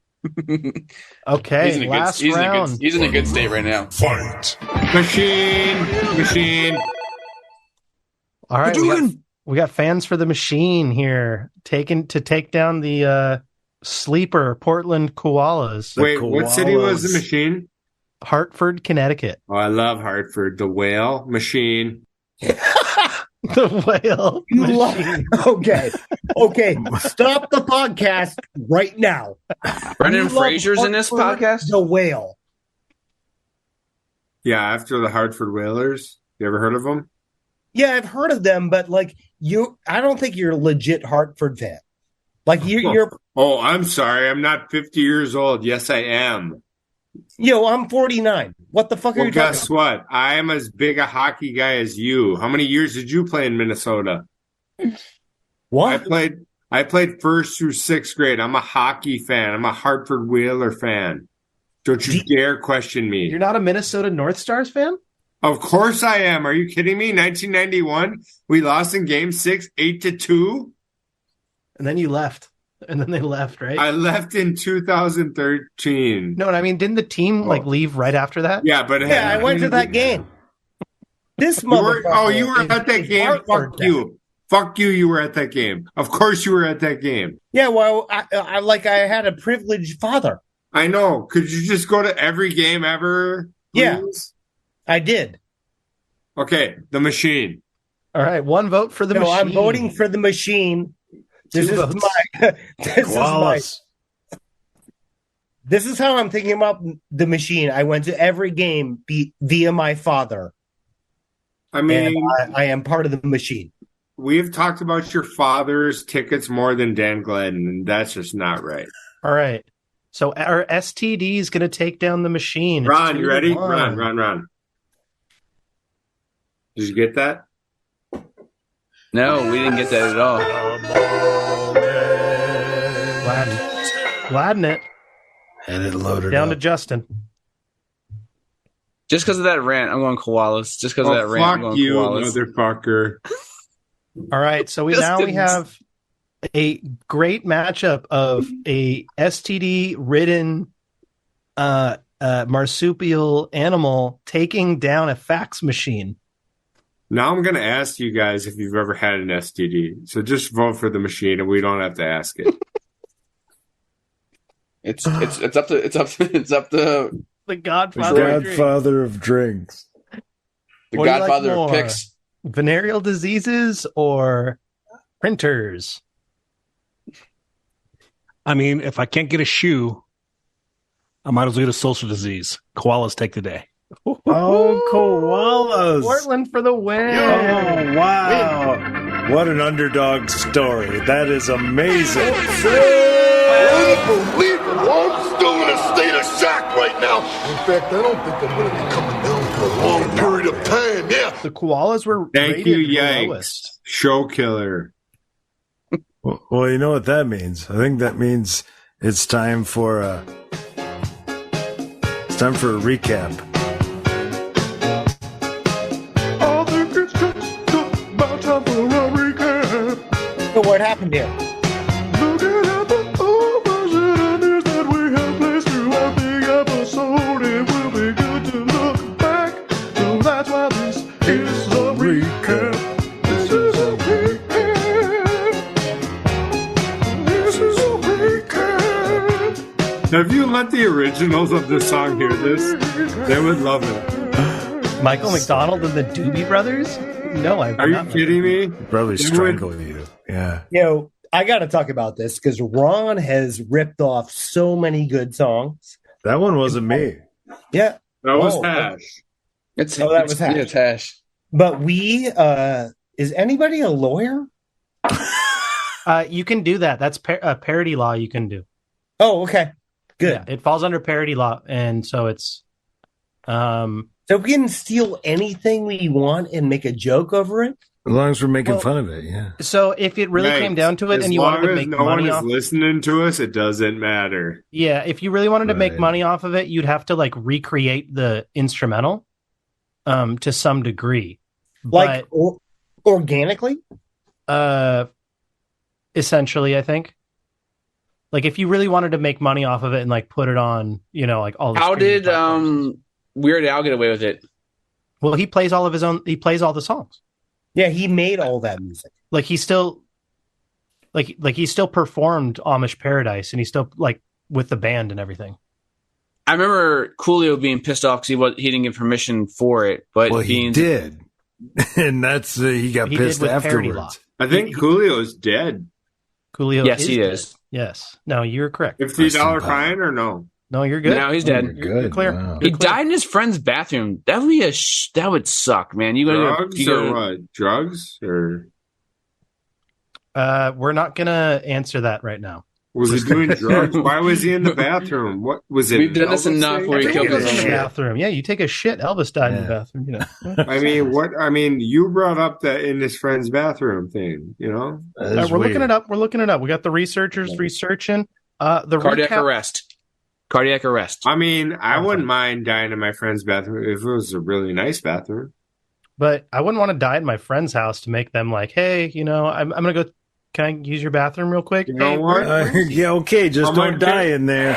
Okay, He's in a good, last he's in a round. good, he's in a good state right now. Fight. Machine. All right, we got fans for the machine here, taken to take down the sleeper Portland Koalas. The Wait, what city was the koalas. machine? Hartford, Connecticut. Oh, I love Hartford. The whale machine. The whale. You machine. Okay. Stop the podcast right now. Brendan You love Fraser's in this Hartford, podcast. The whale. Yeah, after the Hartford Whalers. You ever heard of them? Yeah, I've heard of them, but like I don't think you're a legit Hartford fan. Like you're Oh, I'm sorry. I'm not 50 years old. Yes, I am. I'm 49. What the fuck are Well, you talking guess what? I am as big a hockey guy as you. How many years did you play in Minnesota? about? What? I played first through sixth grade. I'm a hockey fan. I'm a Hartford Whaler fan. Don't you dare question me. You're not a Minnesota North Stars fan? Of course I am. Are you kidding me? 1991, we lost in Game 6, 8-2. And then you left. And then they left, right? I left in 2013. No, I mean, didn't the team leave right after that? Yeah, but Yeah, I went to that game. This You were, motherfucker. you were at that is game. Hartford Fuck you. Fuck you. You were at that game. Of course you were at that game. Yeah, well, I had a privileged father. I know. Could you just go to every game ever? Yeah. please? I did. Okay, the machine. All right, one vote for the No, machine. I'm voting for the machine. This Two is votes. my. Koalas. This is how I'm thinking about the machine. I went to every game via my father, I and mean, I am part of the machine. we've talked about your father's tickets more than Dan Gladden, and that's just not right. All right. So our STD is going to take down the machine. It's Ron, you ready? 2-1. Ron. Did you get that? No, we didn't get that at all. Gladden it. And it loaded Down up. to Justin. Just because of that rant, I'm going koalas. Just because of that rant, I'm fuck going you, koalas. motherfucker. All right. So we Justin's- have a great matchup of a STD ridden marsupial animal taking down a fax machine? Now I'm going to ask you guys if you've ever had an STD. So just vote for the machine, and we don't have to ask it. It's up to The Godfather. Of drinks. the What do you like Godfather more? of picks. Venereal diseases or printers? I mean, if I can't get a shoe, I might as well get a social disease. Koalas take the day. Oh, koalas. Portland for the win. Oh, wow. What an underdog story. That is amazing. Unbelievable. I'm still in a state of shock right now. In fact, I don't think I'm going to be coming down for a long period of time. Yeah. The koalas were Thank rated you, the Yanks. lowest. Show killer. Well, you know what that means. I think that means it's time for a recap. I think it's just about time for a recap. So what happened here? Looking at the overshadows that we have placed throughout the episode, it will be good to look back. So that's why this is a recap. This is a recap. This is a recap. Now, if you let the originals of this song hear this, they would love it. Michael McDonald and the Doobie Brothers? No, I Are you kidding me? Probably They strangle you. Yeah. I got to talk about this because Ron has ripped off so many good songs. That one wasn't me. Yeah, That was Oh. Hash. that was Hash. Yeah, it's Hash. but we is anybody a lawyer? You can do that. That's a parody law you can do. Oh, okay, good. Yeah, it falls under parody law, and so it's So we can steal anything we want and make a joke over it. As long as we're making Well- fun of it, yeah. so if it really Mate, came down to it as and you long wanted to as make no one money is off listening to us, it doesn't matter. yeah, if you really wanted to make Right. money off of it, you'd have to like recreate the instrumental to some degree. Like organically. But essentially, I think. Like if you really wanted to make money off of it and like put it on, like all the How streaming did platforms. Weird Al get away with it? Well, he plays all of his own. He plays all the songs. Yeah, he made all that music. Like he still, like he still performed Amish Paradise, and he still like with the band and everything. I remember Coolio being pissed off because he didn't get permission for it, but Well, he did. And that's, he got He did pissed with parody afterwards. I think Coolio's dead. Coolio, Yes, he dead. is. Yes. No, you're correct. $50 fine or no? No, you're good. Now he's dead. You're clear. Wow. He died in his friend's bathroom. That would be that would suck, man. You Drugs gotta or what? Drugs or We're not gonna answer that right now. was he doing drugs? Why was he in the bathroom? What was it? We've done this Elvis enough thing? where I he think killed it his is own In the shit. bathroom. Yeah, you take a shit. Elvis died in the bathroom. I mean, what? I mean, you brought up that in his friend's bathroom thing. You know, That's We're looking weird. it up. We're looking it up. We got the researchers researching. The cardiac recap- arrest. Cardiac arrest. I mean, I wouldn't mind dying in my friend's bathroom if it was a really nice bathroom. But I wouldn't want to die at my friend's house to make them like, hey, I'm gonna go. Can I use your bathroom real quick? You know Hey, what? Yeah, okay, just I'm don't die in there.